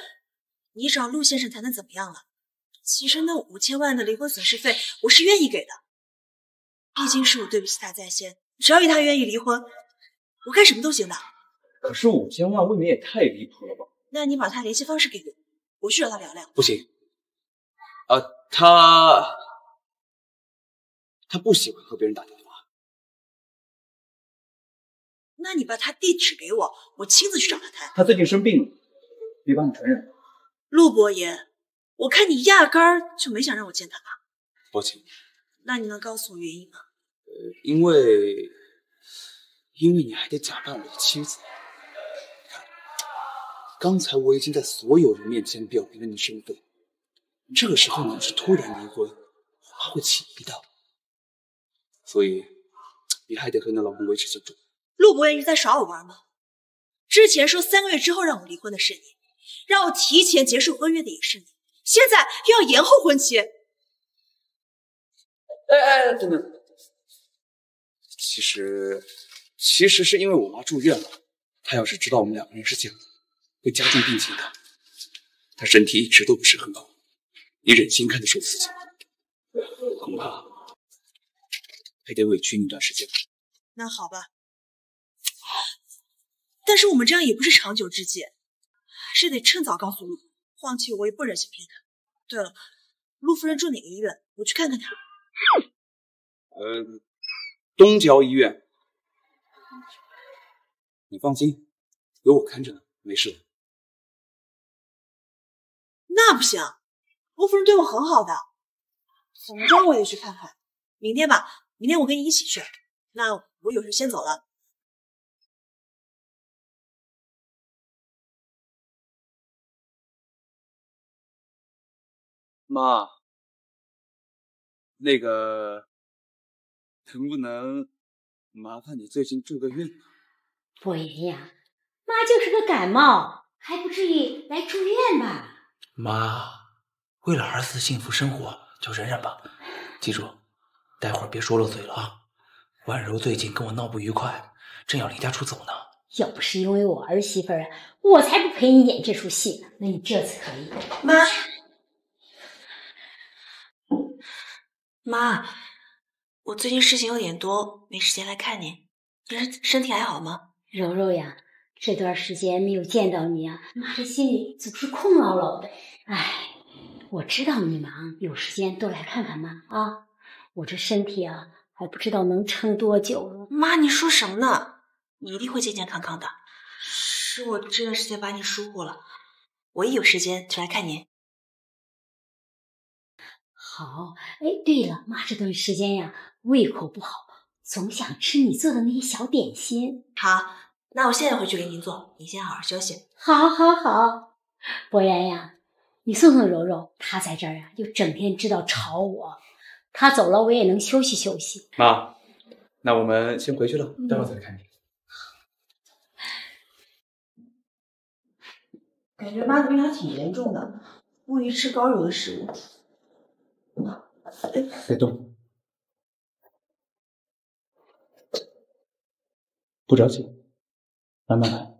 你找陆先生谈的怎么样了？其实那5000万的离婚损失费我是愿意给的，毕竟是我对不起他在先。只要他愿意离婚，我干什么都行的。可是5000万未免也太离谱了吧？那你把他联系方式给我，我去找他聊聊。不行，他不喜欢和别人打电话。那你把他地址给我，我亲自去找他谈。他最近生病了，别帮你传染。陆伯言，我看你压根儿就没想让我见他吧？抱歉。那你能告诉我原因吗？因为你还得假扮我的妻子。看，刚才我已经在所有人面前表明了你身份，这个时候你要是突然离婚，我妈会起疑的。所以你还得和你的老公维持尊重。陆伯言，你是在耍我玩吗？之前说3个月之后让我离婚的是你，让我提前结束婚约的也是你，现在又要延后婚期。等等，其实是因为我妈住院了，她要是知道我们2个人是这样，会加重病情的。她身体一直都不是很好，你忍心看她受刺激，恐怕还得委屈你一段时间。那好吧，但是我们这样也不是长久之计，还是得趁早告诉陆。况且我也不忍心骗他。对了，陆夫人住哪个医院？我去看看她。东郊医院。你放心，有我看着呢，没事的。那不行，陆夫人对我很好的，怎么着我也去看看。明天吧，明天我跟你一起去。那我有事先走了。妈，那个，能不能麻烦你最近住个院呢？伯言呀，妈就是个感冒，还不至于来住院吧？妈，为了儿子的幸福生活，就忍忍吧。记住，待会儿别说漏嘴了啊！婉柔最近跟我闹不愉快，正要离家出走呢。要不是因为我儿媳妇儿，我才不陪你演这出戏呢。那你这次可以。妈，我最近事情有点多，没时间来看您。您身体还好吗？柔柔呀，这段时间没有见到你啊，妈这心里总是空落落的。哎，我知道你忙，有时间多来看看妈啊。我这身体啊，还不知道能撑多久呢。妈，你说什么呢？你一定会健健康康的。是我这段时间把你疏忽了，我一有时间就来看您。好，哎，对了，妈这段时间呀，胃口不好，总想吃你做的那些小点心。好，那我现在回去给您做，您先好好休息。好，好，好。博然呀，你送送柔柔，她在这儿呀，又整天知道吵我。她走了，我也能休息休息。妈，那我们先回去了，待会儿再来看你。感觉妈的病还挺严重的，不宜吃高油的食物。别动，不着急，慢慢来。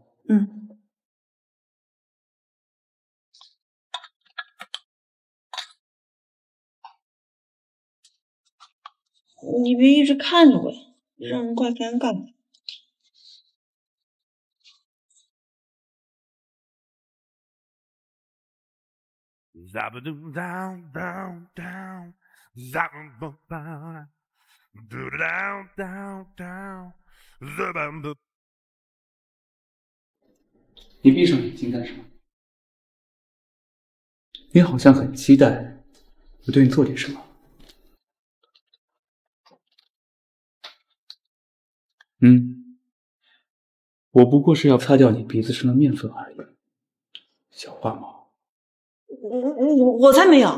你别一直看着我呀，让人怪尴尬的。你闭上眼睛干什么？你好像很期待我对你做点什么。我不过是要擦掉你鼻子上的面粉而已，小花猫。我才没有。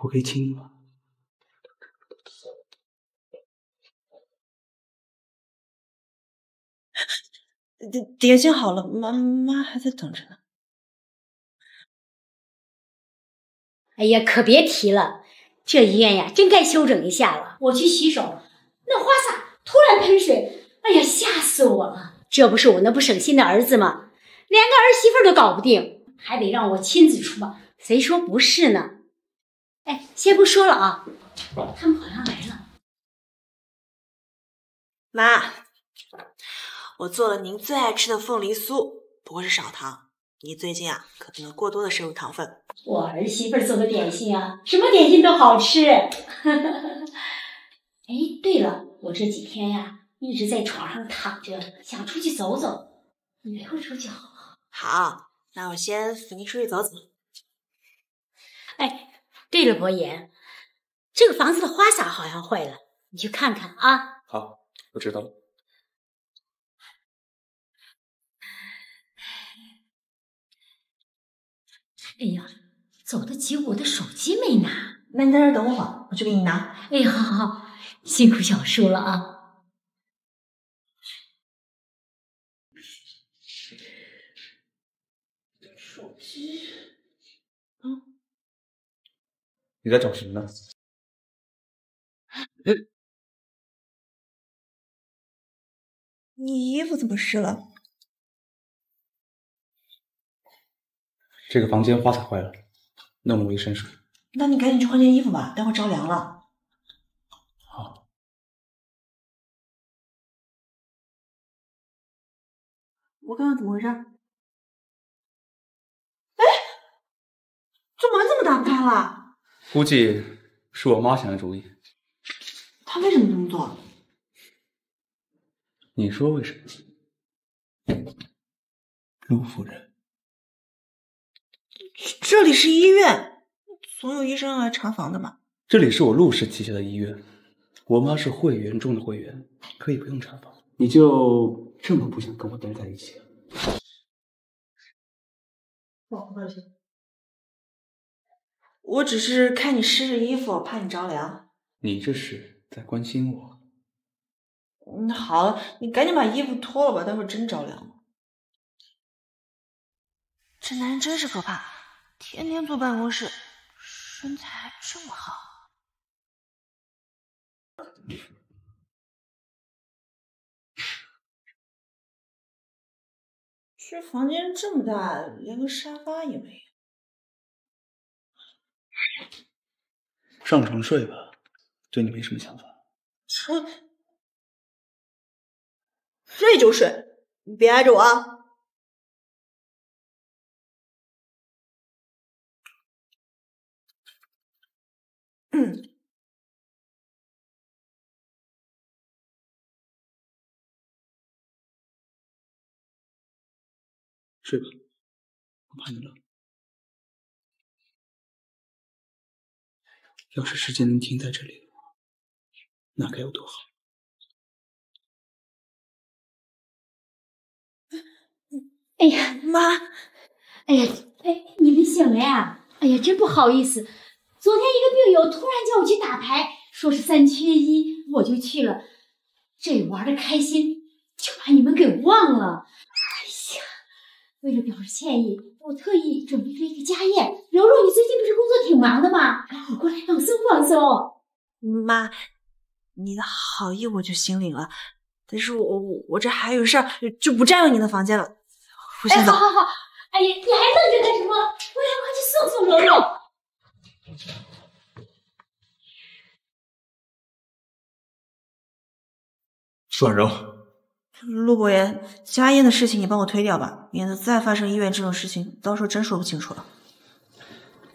我可以亲你吗？点心好了，妈还在等着呢。哎呀，可别提了，这医院呀，真该修整一下了。我去洗手，那花洒突然喷水，哎呀，吓死我了！这不是我那不省心的儿子吗？连个儿媳妇都搞不定，还得让我亲自出马，谁说不是呢？哎，先不说了啊，他们好像来了。妈，我做了您最爱吃的凤梨酥，不过是少糖。你最近啊，可不能过多的摄入糖分。我儿媳妇做的点心啊，什么点心都好吃。哎，对了，我这几天呀，一直在床上躺着，想出去走走，你陪我出去好不好？好，那我先扶您出去走走。哎，对了，伯言，这个房子的花洒好像坏了，你去看看啊。好，我知道了。哎呀，走得急，我的手机没拿。那你在这儿等我会儿，我去给你拿。哎，好好，辛苦小叔了啊。手机，你在找什么呢？你衣服怎么湿了？这个房间花洒坏了，弄了我一身水。那你赶紧去换件衣服吧，待会儿着凉了。好。我刚刚怎么回事？哎，这门怎么打不开了？估计是我妈想的主意。她为什么这么做？你说为什么？陆夫人，这里是医院，总有医生来查房的吧？这里是我陆氏旗下的医院，我妈是会员中的会员，可以不用查房。你就这么不想跟我待在一起？我只是看你湿着衣服，怕你着凉。你这是在关心我？好，你赶紧把衣服脱了吧，待会儿真着凉了。这男人真是可怕，天天坐办公室，身材还这么好。这房间这么大，连个沙发也没有。上床睡吧，对你没什么想法。睡就睡，你别挨着我啊！睡吧，我怕你冷。要是时间能停在这里，那该有多好！哎呀，妈！哎呀，你们醒了呀？哎呀，真不好意思，昨天一个病友突然叫我去打牌，说是3缺1，我就去了。这玩的开心，就把你们给忘了。哎呀，为了表示歉意，我特意准备了一个家宴。柔柔，你最近不是工作挺忙的吗？让我过来放松放松。妈，你的好意我就心领了，但是我这还有事儿，就不占用你的房间了。我先走。好。哎呀，你还愣着干什么？我要快去送送柔柔。舒婉柔，陆博言，家燕的事情你帮我推掉吧，免得再发生医院这种事情，到时候真说不清楚了。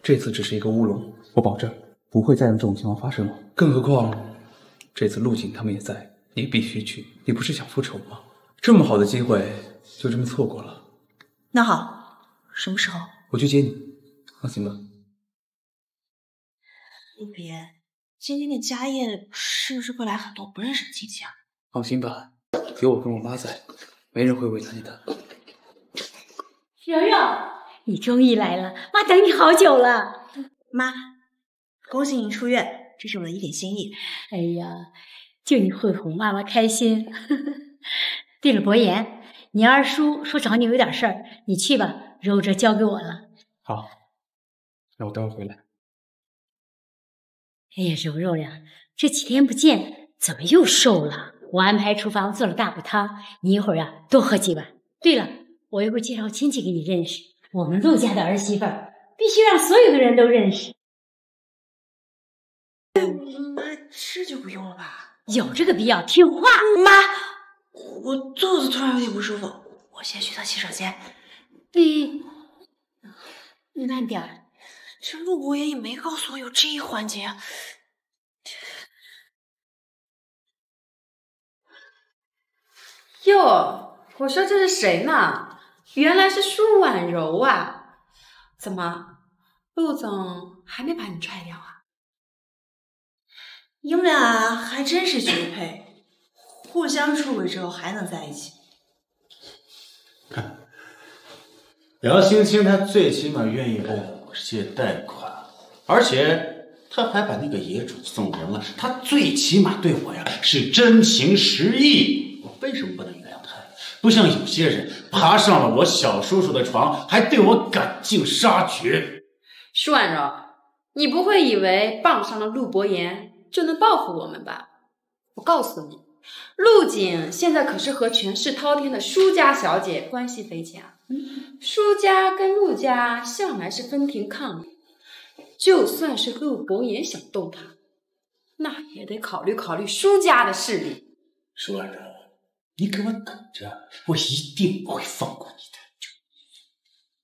这次只是一个乌龙，我保证不会再让这种情况发生了。更何况，这次陆景他们也在，你必须去。你不是想复仇吗？这么好的机会就这么错过了。那好，什么时候？我去接你，放心吧。陆博言，今天的家宴是不是会来很多不认识的亲戚啊？放心吧，有我跟我妈在，没人会为难你的。柔柔，你终于来了，妈等你好久了。妈，恭喜你出院，这是我的一点心意。哎呀，就你会哄妈妈开心。对了，博言，你二叔说找你有点事儿，你去吧，柔这交给我了。好，那我等会儿回来。哎呀，柔柔呀，这几天不见，怎么又瘦了？我安排厨房做了大补汤，你一会儿呀多喝几碗。对了，我一会儿介绍亲戚给你认识，我们陆家的儿媳妇儿必须让所有的人都认识。妈，这就不用了吧？有这个必要，听话。妈，我肚子突然有点不舒服，我先去趟洗手间。你慢点儿。这陆博言也没告诉我有这一环节啊。哟，我说这是谁呢？原来是舒婉柔啊！怎么，陆总还没把你踹掉啊？你们俩还真是绝配，互相出轨之后还能在一起。姚青青她最起码愿意帮我借贷款，而且她还把那个野种送人了，她最起码对我呀是真情实意，我为什么不能原谅她？不像有些人爬上了我小叔叔的床，还对我赶尽杀绝。舒婉柔，你不会以为傍上了陆博言就能报复我们吧？我告诉你，陆景现在可是和权势滔天的舒家小姐关系匪浅。舒家跟陆家向来是分庭抗礼，就算是陆博言想动他，那也得考虑考虑舒家的势力。舒婉柔，你给我等着，我一定不会放过你的。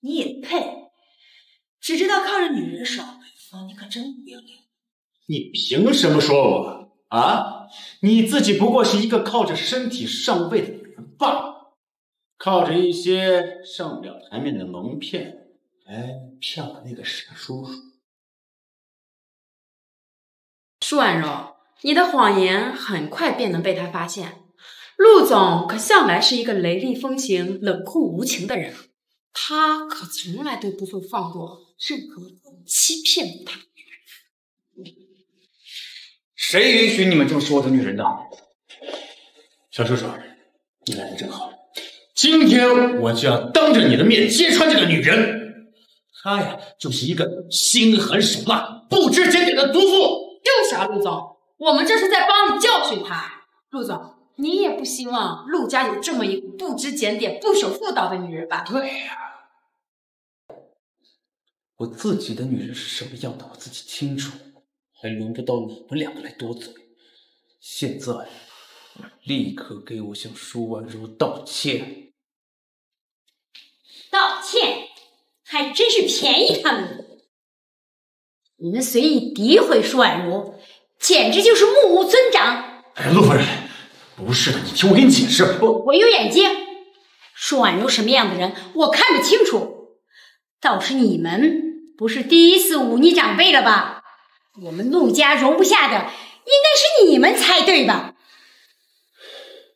你也配？只知道靠着女人耍威风，你可真不要脸！你凭什么说我啊？你自己不过是一个靠着身体上位的女人罢了，靠着一些上不了台面的蒙骗，骗了那个傻叔叔。舒婉柔，你的谎言很快便能被他发现。陆总可向来是一个雷厉风行、冷酷无情的人，他可从来都不会放过任何欺骗他的女人。谁允许你们这么说我的女人的？小叔叔，你来的正好，今天我就要当着你的面揭穿这个女人。她呀，就是一个心狠手辣、不知检点的毒妇。就是啊，陆总，我们这是在帮你教训她。陆总，你也不希望陆家有这么一个不知检点、不守妇道的女人吧？对呀，我自己的女人是什么样的，我自己清楚，还轮不到你们两个来多嘴。现在，立刻给我向舒婉柔道歉！道歉，还真是便宜他们了。你们随意诋毁舒婉柔，简直就是目无尊长。哎，陆夫人，不是的，你听我给你解释。我有眼睛，舒婉柔什么样的人，我看得清楚。倒是你们，不是第一次忤逆长辈了吧？我们陆家容不下的，应该是你们才对吧？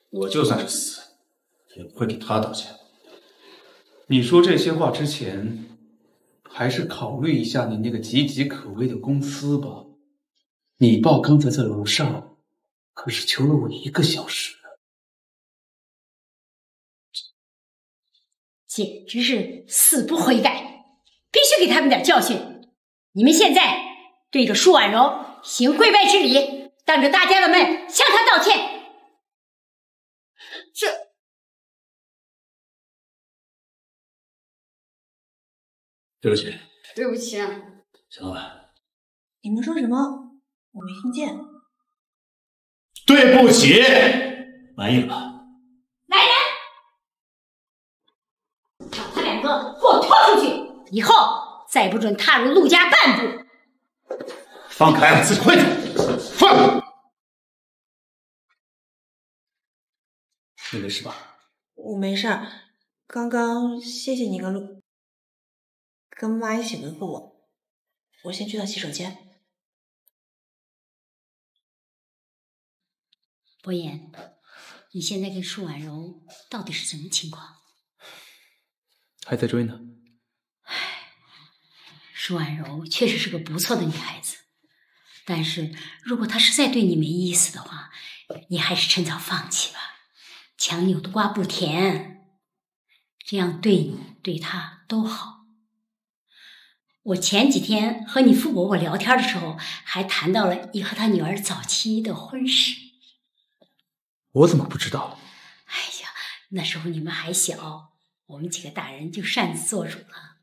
我就算是死，也不会给他道歉。你说这些话之前，还是考虑一下你那个岌岌可危的公司吧。你爸刚才在楼上，可是求了我1个小时。简直是死不悔改，必须给他们点教训。你们现在对着舒婉柔行跪拜之礼，当着大家的面向她道歉。对不起，对不起，小老板。你们说什么？我没听见。对不起，满意了吧？来，两个给我拖出去，以后再不准踏入陆家半步。放开我，自己回去！放！你没事吧？我没事儿，刚刚谢谢你跟妈一起维护我，我先去趟洗手间。博言，你现在跟舒婉柔到底是什么情况？还在追呢。舒婉柔确实是个不错的女孩子，但是如果她实在对你没意思的话，你还是趁早放弃吧。强扭的瓜不甜，这样对你对她都好。我前几天和你父伯伯聊天的时候，还谈到了你和他女儿早期的婚事。我怎么不知道？哎呀，那时候你们还小，我们几个大人就擅自做主了。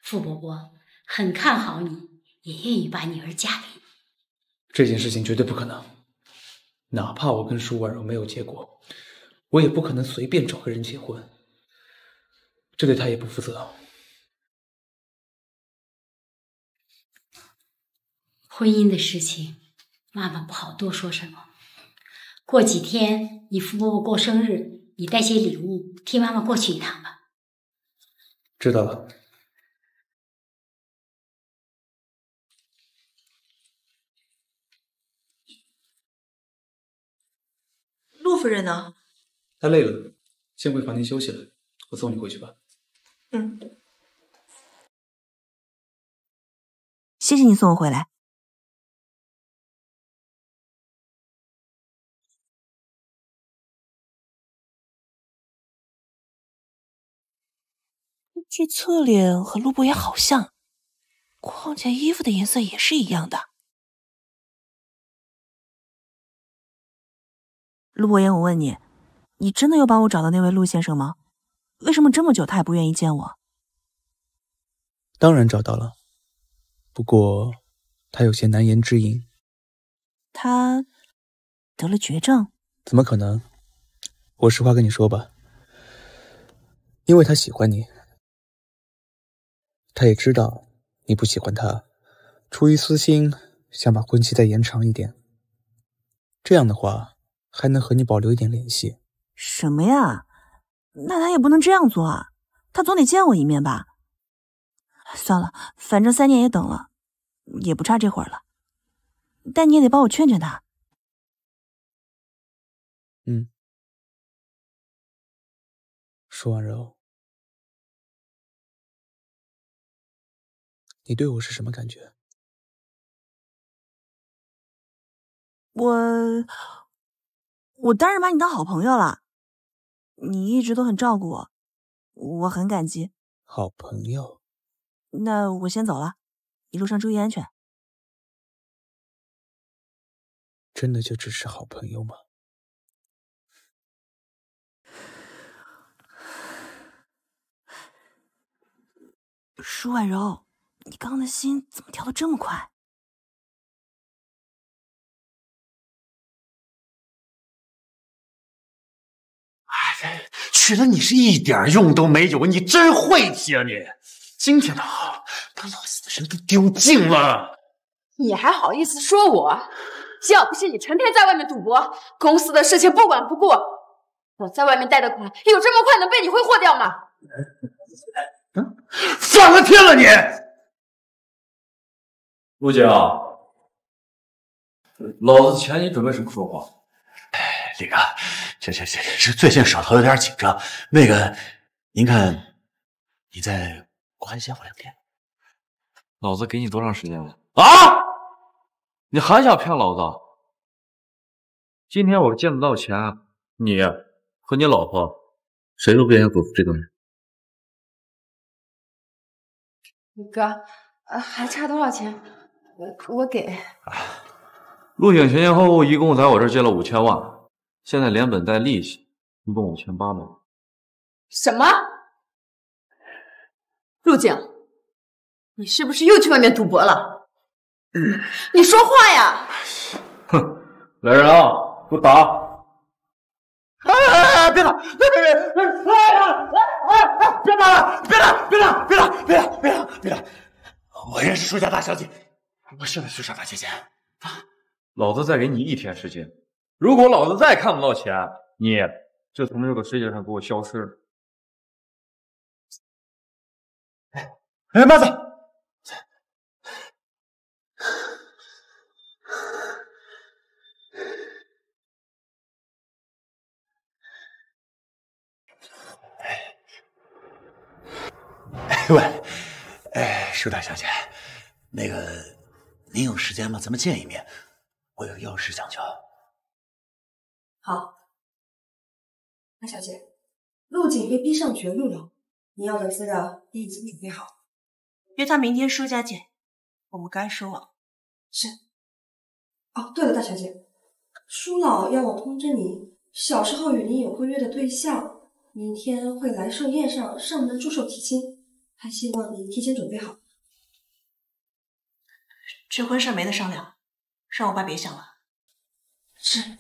傅伯伯很看好你，也愿意把女儿嫁给你。这件事情绝对不可能，哪怕我跟舒婉柔没有结果，我也不可能随便找个人结婚，这对她也不负责。婚姻的事情，妈妈不好多说什么。过几天你父伯伯过生日，你带些礼物替妈妈过去一趟吧。知道了。陆夫人呢？她累了，先回房间休息了，我送你回去吧。嗯，谢谢你送我回来。这侧脸和陆伯言好像，况且衣服的颜色也是一样的。陆伯言，我问你，你真的有帮我找到那位陆先生吗？为什么这么久他也不愿意见我？当然找到了，不过他有些难言之隐。他得了绝症？怎么可能？我实话跟你说吧，因为他喜欢你，他也知道你不喜欢他，出于私心想把婚期再延长一点，这样的话还能和你保留一点联系。什么呀？那他也不能这样做啊，他总得见我一面吧。算了，反正3年也等了，也不差这会儿了。但你也得帮我劝劝他。舒婉柔，你对我是什么感觉？我当然把你当好朋友了，你一直都很照顾我，我很感激。好朋友？那我先走了，一路上注意安全。真的就只是好朋友吗？舒婉柔，你刚刚的心怎么跳得这么快？娶了你是一点用都没有，你真晦气啊你！今天的好，把老死人都丢尽了。你还好意思说我？要不是你成天在外面赌博，公司的事情不管不顾，我在外面贷的款有这么快能被你挥霍掉吗？反了天了你！陆姐啊，老子钱你准备什么时候还？李哥，这最近手头有点紧张，那个您看，你再宽限我2天。老子给你多长时间了？啊！你还想骗老子？今天我见得到钱，你和你老婆谁都别想走出这个门。哥，还差多少钱？我给。陆景前后一共在我这儿借了5000万，现在连本带利息一共5800。什么？陆景，你是不是又去外面赌博了？你说话呀！哼，来人啊，给我打！别打！别！别打了！别舒家大小姐，我现在去找大姐姐。老子再给你1天时间，如果老子再看不到钱，你就从这个世界上给我消失了。哎，麦子，喂，舒大小姐，那个，您有时间吗？咱们见一面，我有要事想交。好，大小姐，陆景被逼上绝路了，你要的资料也已经准备好。约他明天舒家见，我们该收网。是。哦，对了，大小姐，舒老要我通知你，小时候与你有过约的对象，明天会来寿宴上门祝寿提亲，还希望你提前准备好。这婚事没得商量，让我爸别想了。是。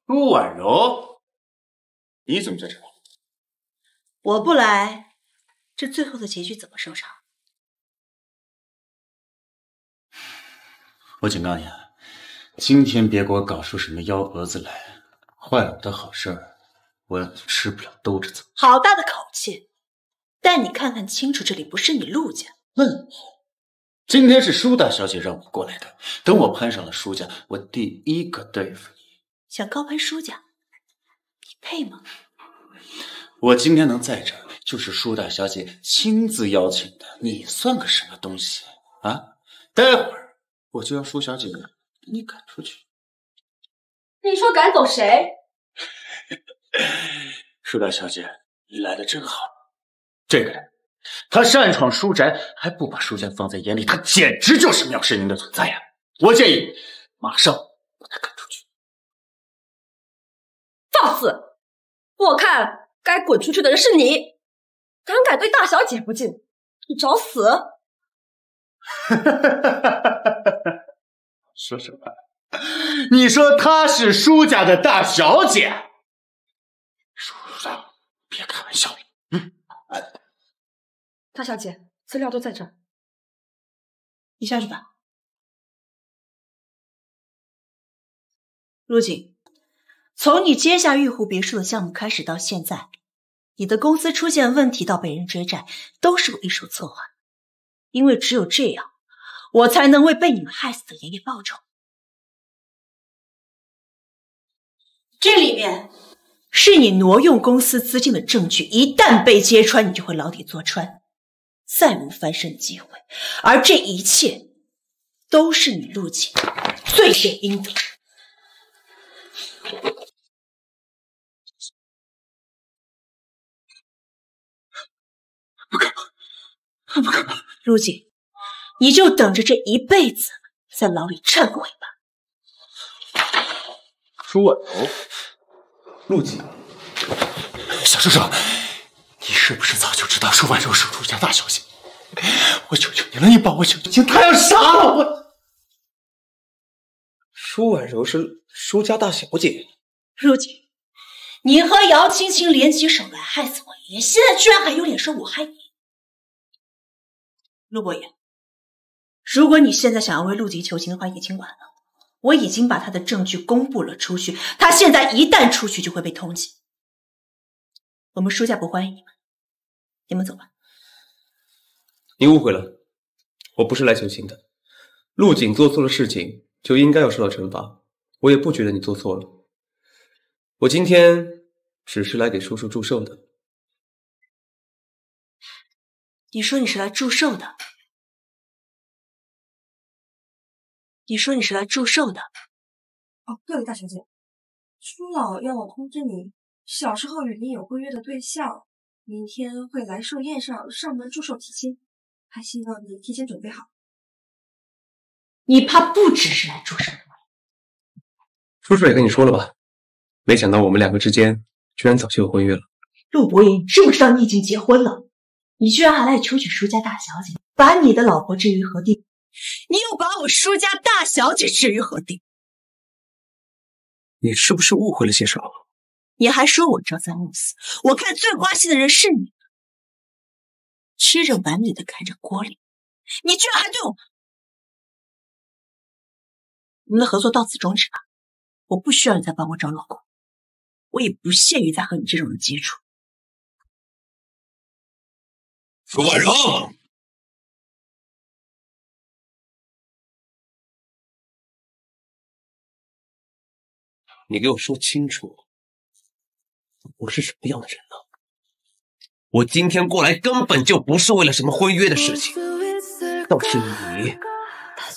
陆婉柔，你怎么在这里？我不来，这最后的结局怎么收场？我警告你啊，今天别给我搞出什么幺蛾子来，坏了我的好事儿，我吃不了兜着走。好大的口气！带你看看清楚，这里不是你陆家。问候，今天是舒大小姐让我过来的，等我攀上了舒家，我第一个对付你。想高攀舒家，你配吗？我今天能在这儿，就是舒大小姐亲自邀请的，你算个什么东西啊？待会儿我就要舒小姐给你赶出去。你说赶走谁？舒大小姐，你来的真好。这个人，他擅闯舒宅，还不把舒家放在眼里，他简直就是藐视您的存在呀！我建议马上把他赶出去。放肆！我看该滚出去的人是你，敢对大小姐不敬，你找死！说什么？你说她是舒家的大小姐？舒长，别开玩笑了。大小姐，资料都在这儿，你下去吧。陆景，从你接下玉湖别墅的项目开始到现在，你的公司出现问题到被人追债，都是我一手策划。因为只有这样，我才能为被你们害死的爷爷报仇。这里面是你挪用公司资金的证据，一旦被揭穿，你就会牢底坐穿，再无翻身机会。而这一切都是你陆景罪孽应得。不可能！陆景，你就等着这一辈子在牢里忏悔吧。舒婉柔，陆景，小叔叔，你是不是早就知道舒婉柔是舒家大小姐？我求求你了，你帮我求求他要杀了我！舒婉柔是舒家大小姐。陆景，你和姚青青联起手来害死我爷爷，现在居然还有脸说我害你！陆伯言，如果你现在想要为陆景求情的话，也请晚了。我已经把他的证据公布了出去，他现在一旦出去就会被通缉。我们舒家不欢迎你们，你们走吧。你误会了，我不是来求情的。陆景做错了事情，就应该要受到惩罚。我也不觉得你做错了。我今天只是来给叔叔祝寿的。你说你是来祝寿的？你说你是来祝寿的？哦，对了，大小姐，舒老要我通知你，小时候与你有过约的对象，明天会来寿宴上门祝寿提亲，还希望你提前准备好。你怕不只是来祝寿的吗？叔叔也跟你说了吧？没想到我们两个之间居然早就有婚约了。陆伯言，你知不知道你已经结婚了？你居然还来求娶舒家大小姐，把你的老婆置于何地？你又把我舒家大小姐置于何地？你是不是误会了些什么？你还说我朝三暮四，我看最花心的人是你。吃着碗里的看着锅里，你居然还对我……我们的合作到此终止吧，我不需要你再帮我找老公，我也不屑于再和你这种人接触。舒婉柔，你给我说清楚，我是什么样的人呢？我今天过来根本就不是为了什么婚约的事情，倒是你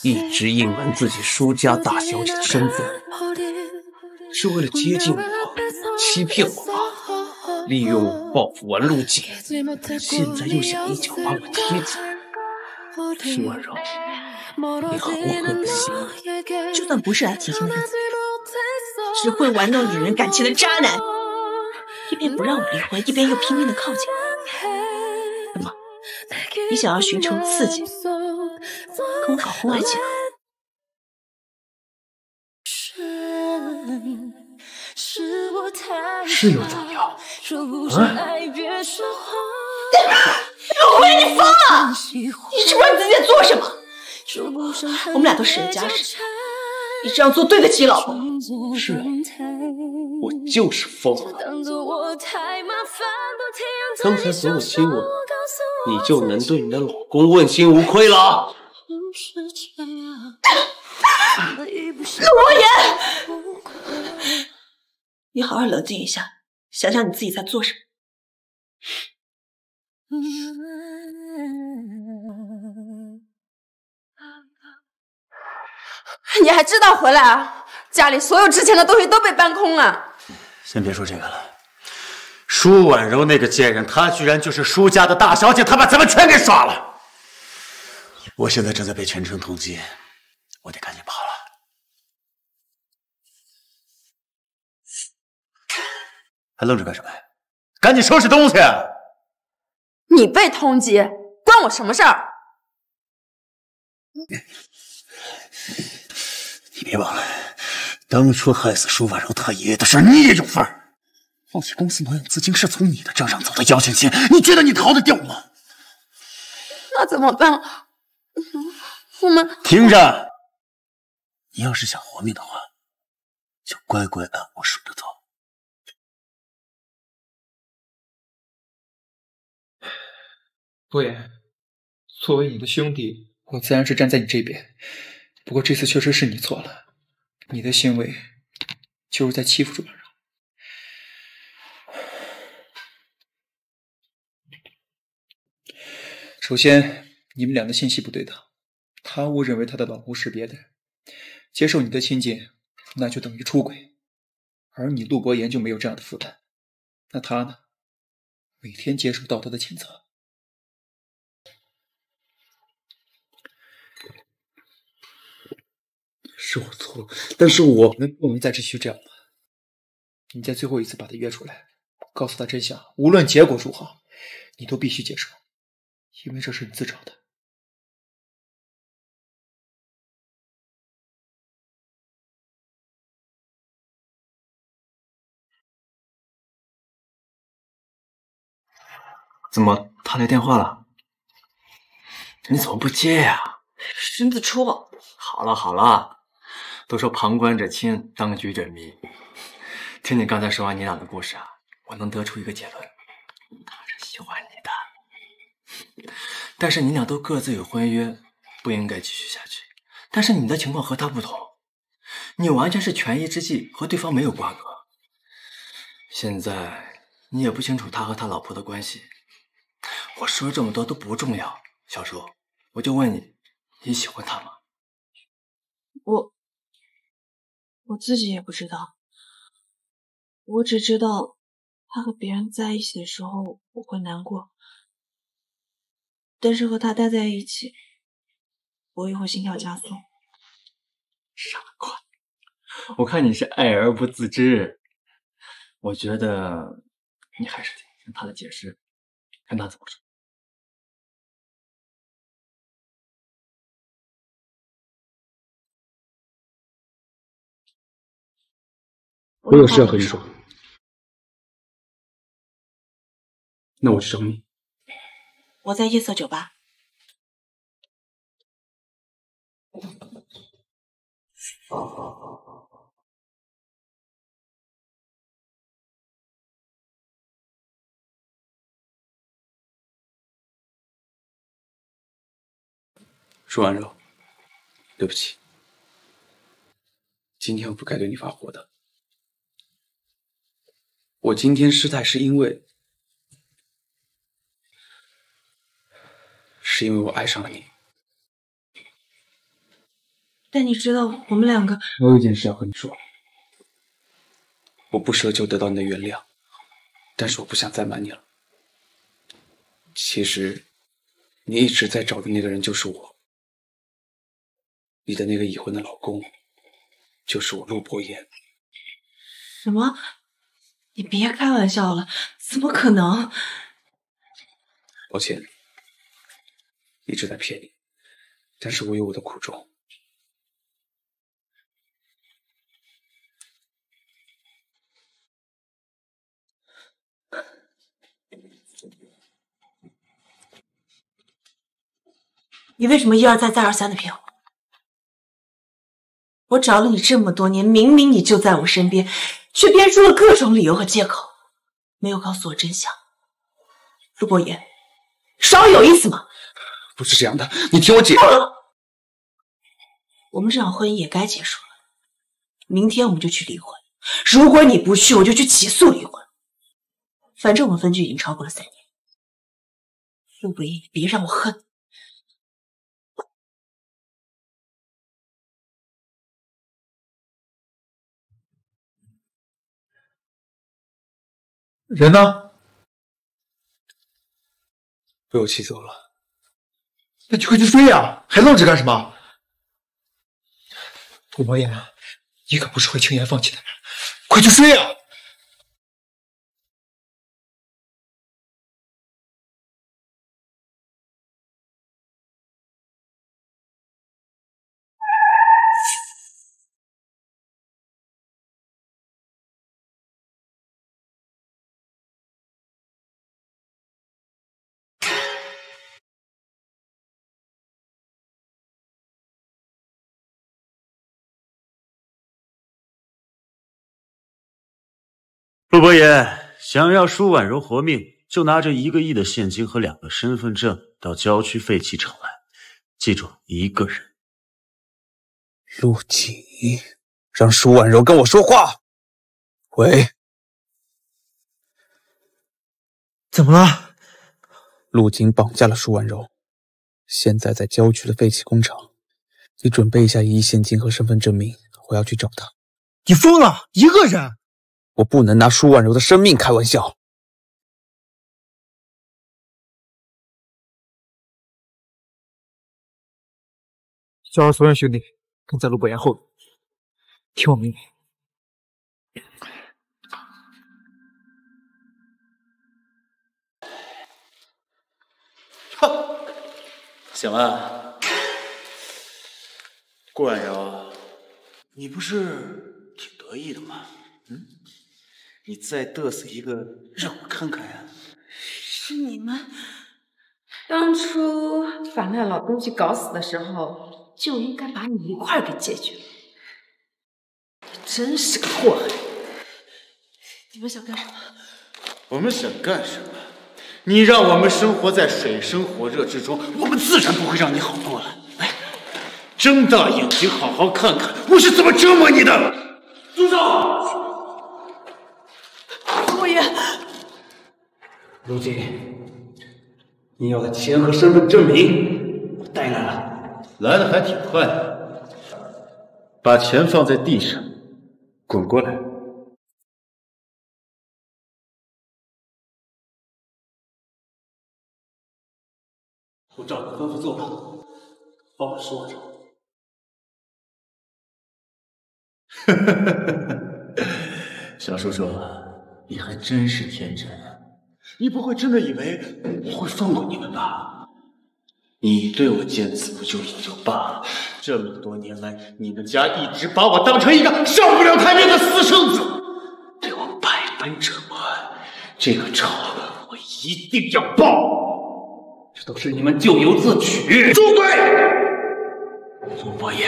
一直隐瞒自己舒家大小姐的身份，是为了接近我，欺骗我吧？利用我报复完陆景，现在又想一脚把我踢走。舒婉柔，你好狠心！就算不是来提亲的日子，只会玩弄女人感情的渣男，一边不让我离婚，一边又拼命的靠近我。那么，你想要寻求刺激，跟我搞婚外情？是又怎么样？陆辉，你疯了！你知不知道你自己在做什么？我们俩都是人家事，你这样做对得起老婆吗？是，我就是疯了。刚才和我亲吻，你就能对你的老公问心无愧了？陆言，你好好冷静一下，想想你自己在做什么。你还知道回来啊？家里所有值钱的东西都被搬空了。先别说这个了，舒婉柔那个贱人，她居然就是舒家的大小姐，她把咱们全给耍了。我现在正在被全城通缉，我得赶紧跑了。还愣着干什么呀？赶紧收拾东西！你被通缉，关我什么事儿？你别忘了，当初害死舒婉柔她爷爷的事，你也有份儿。况且公司挪用资金是从你的账上走的，姚芊芊，你觉得你逃得掉吗？那怎么办？我们听着，你要是想活命的话，就乖乖按我说的走。陆言，作为你的兄弟，我自然是站在你这边。不过这次确实是你错了，你的行为就是在欺负主人。首先，你们俩的信息不对等，他误认为他的老公是别的人，接受你的亲近，那就等于出轨。而你陆伯言就没有这样的负担，那他呢？每天接受道德的谴责。是我错了，但是我们不能再继续这样了。你再最后一次把他约出来，告诉他真相，无论结果如何，你都必须接受，因为这是你自找的。怎么他来电话了？你怎么不接呀？身子戳。好了好了。都说旁观者清，当局者迷。听你刚才说完你俩的故事啊，我能得出一个结论，他是喜欢你的。但是你俩都各自有婚约，不应该继续下去。但是你的情况和他不同，你完全是权宜之计，和对方没有瓜葛。现在你也不清楚他和他老婆的关系。我说这么多都不重要，小叔，我就问你，你喜欢他吗？我自己也不知道，我只知道他和别人在一起的时候我会难过，但是和他待在一起，我也会心跳加速。傻瓜，我看你是爱而不自知。我觉得你还是听听他的解释，看他怎么说。我有事要和你说，那我去找你。我在夜色酒吧。舒婉柔，对不起，今天我不该对你发火的。我今天失态是因为我爱上了你。但你知道我们两个……我有一件事要和你说，我不奢求得到你的原谅，但是我不想再瞒你了。其实，你一直在找的那个人就是我，你的那个已婚的老公就是我陆博言。什么？你别开玩笑了，怎么可能？抱歉，一直在骗你，但是我有我的苦衷。你为什么一而再再而三的骗我？我找了你这么多年，明明你就在我身边，却编出了各种理由和借口，没有告诉我真相。陆博言，稍有意思吗？不是这样的，你听我解释。我们这场婚姻也该结束了，明天我们就去离婚。如果你不去，我就去起诉离婚。反正我们分居已经超过了3年。陆博言，你别让我恨。人呢？被我气走了。那就快去追呀，还愣着干什么？陆博言，你可不是会轻言放弃的人，快去追呀！陆博言，想要舒婉柔活命，就拿着1个亿的现金和2个身份证到郊区废弃场来。记住1个人。陆锦，让舒婉柔跟我说话。喂，怎么了？陆锦绑架了舒婉柔，现在在郊区的废弃工厂。你准备一下1亿现金和身份证明，我要去找他。你疯了？1个人？我不能拿舒婉柔的生命开玩笑。叫上所有兄弟，跟在陆博言后面，听我命令。行了，顾婉柔，你不是挺得意的吗？你再嘚瑟一个，让我看看呀！是你们当初把那老东西搞死的时候，就应该把你一块儿给解决了。你真是个祸害！你们想干什么？我们想干什么？你让我们生活在水深火热之中，我们自然不会让你好过了。来，睁大眼睛好好看看我是怎么折磨你的！住手！陆言，陆锦，你要的钱和身份证明我带来了。来的还挺快，把钱放在地上，滚过来。我照你吩咐做了，放我说着。小叔叔，你还真是天真啊！你不会真的以为我会放过你们吧？你对我见死不救也就罢了，这么多年来，你们家一直把我当成一个上不了台面的私生子，对我百般折磨，这个仇我一定要报！这都是你们咎由自取。住嘴！陆伯言，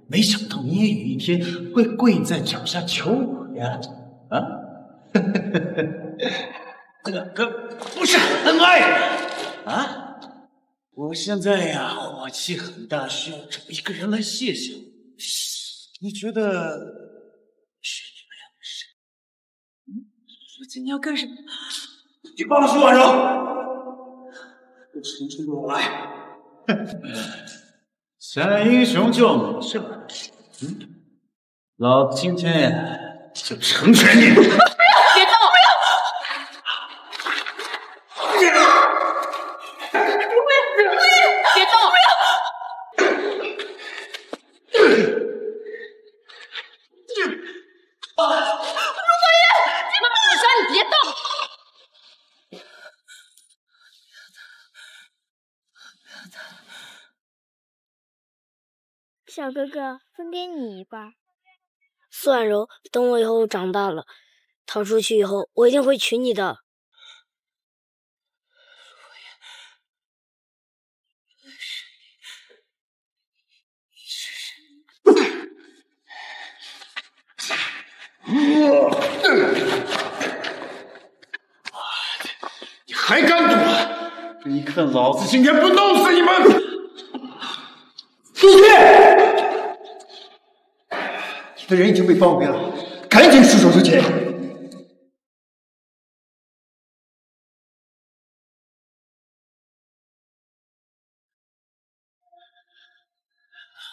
没想到你也有一天会跪在脚下求我呀！啊？这不是恩爱啊！我现在呀，火气很大，需要找一个人来泄泄。你觉得是你们两个谁？陆姐，你要干什么？你放了苏婉柔！我陈真给我来！想英雄救美是吧？老子今天就成全你！别动！不要！别动！不要！陆伯言，我说你别动！小哥哥，分给你一半。苏婉柔，等我以后长大了，逃出去以后，我一定会娶你的。你还敢赌？你看老子今天不弄死你们！陆队，你的人已经被包围了，赶紧出手就擒！老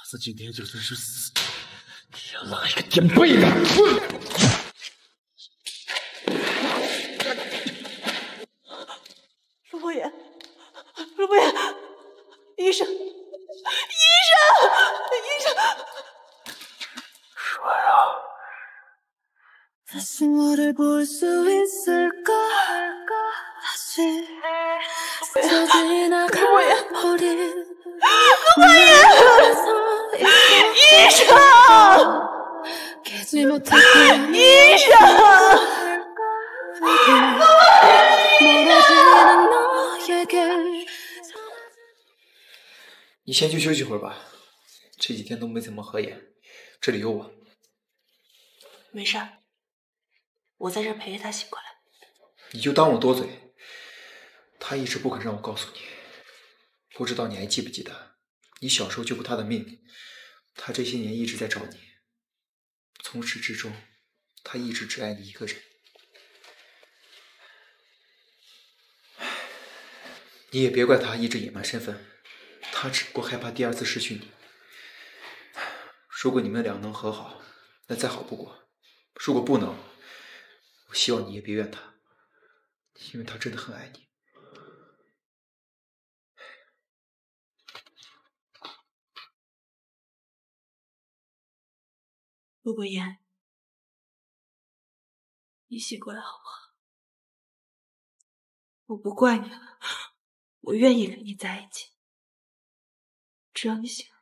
子今天就算是死，也要拉一个垫背的！陆伯言，陆伯言，医生，医生！舒婉柔， 다시 너를 볼 수 있을까 다시 스쳐 지나가버린 陆伯言，医生，깨지 못했던 医生，멀어지는 너에게 你先去休息会儿吧，这几天都没怎么合眼，这里有我。没事儿，我在这陪着他醒过来。你就当我多嘴，他一直不肯让我告诉你。不知道你还记不记得，你小时候救过他的命，他这些年一直在找你。从始至终，他一直只爱你一个人。你也别怪他一直隐瞒身份，他只不过害怕第二次失去你。如果你们俩能和好，那再好不过；如果不能，我希望你也别怨他，因为他真的很爱你。陆伯言，你醒过来好不好？我不怪你了，我愿意跟你在一起，只要你醒了。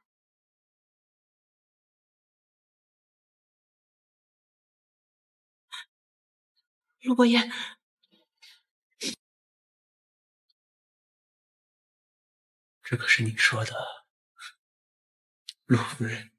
陆伯言，这可是你说的，陆夫人。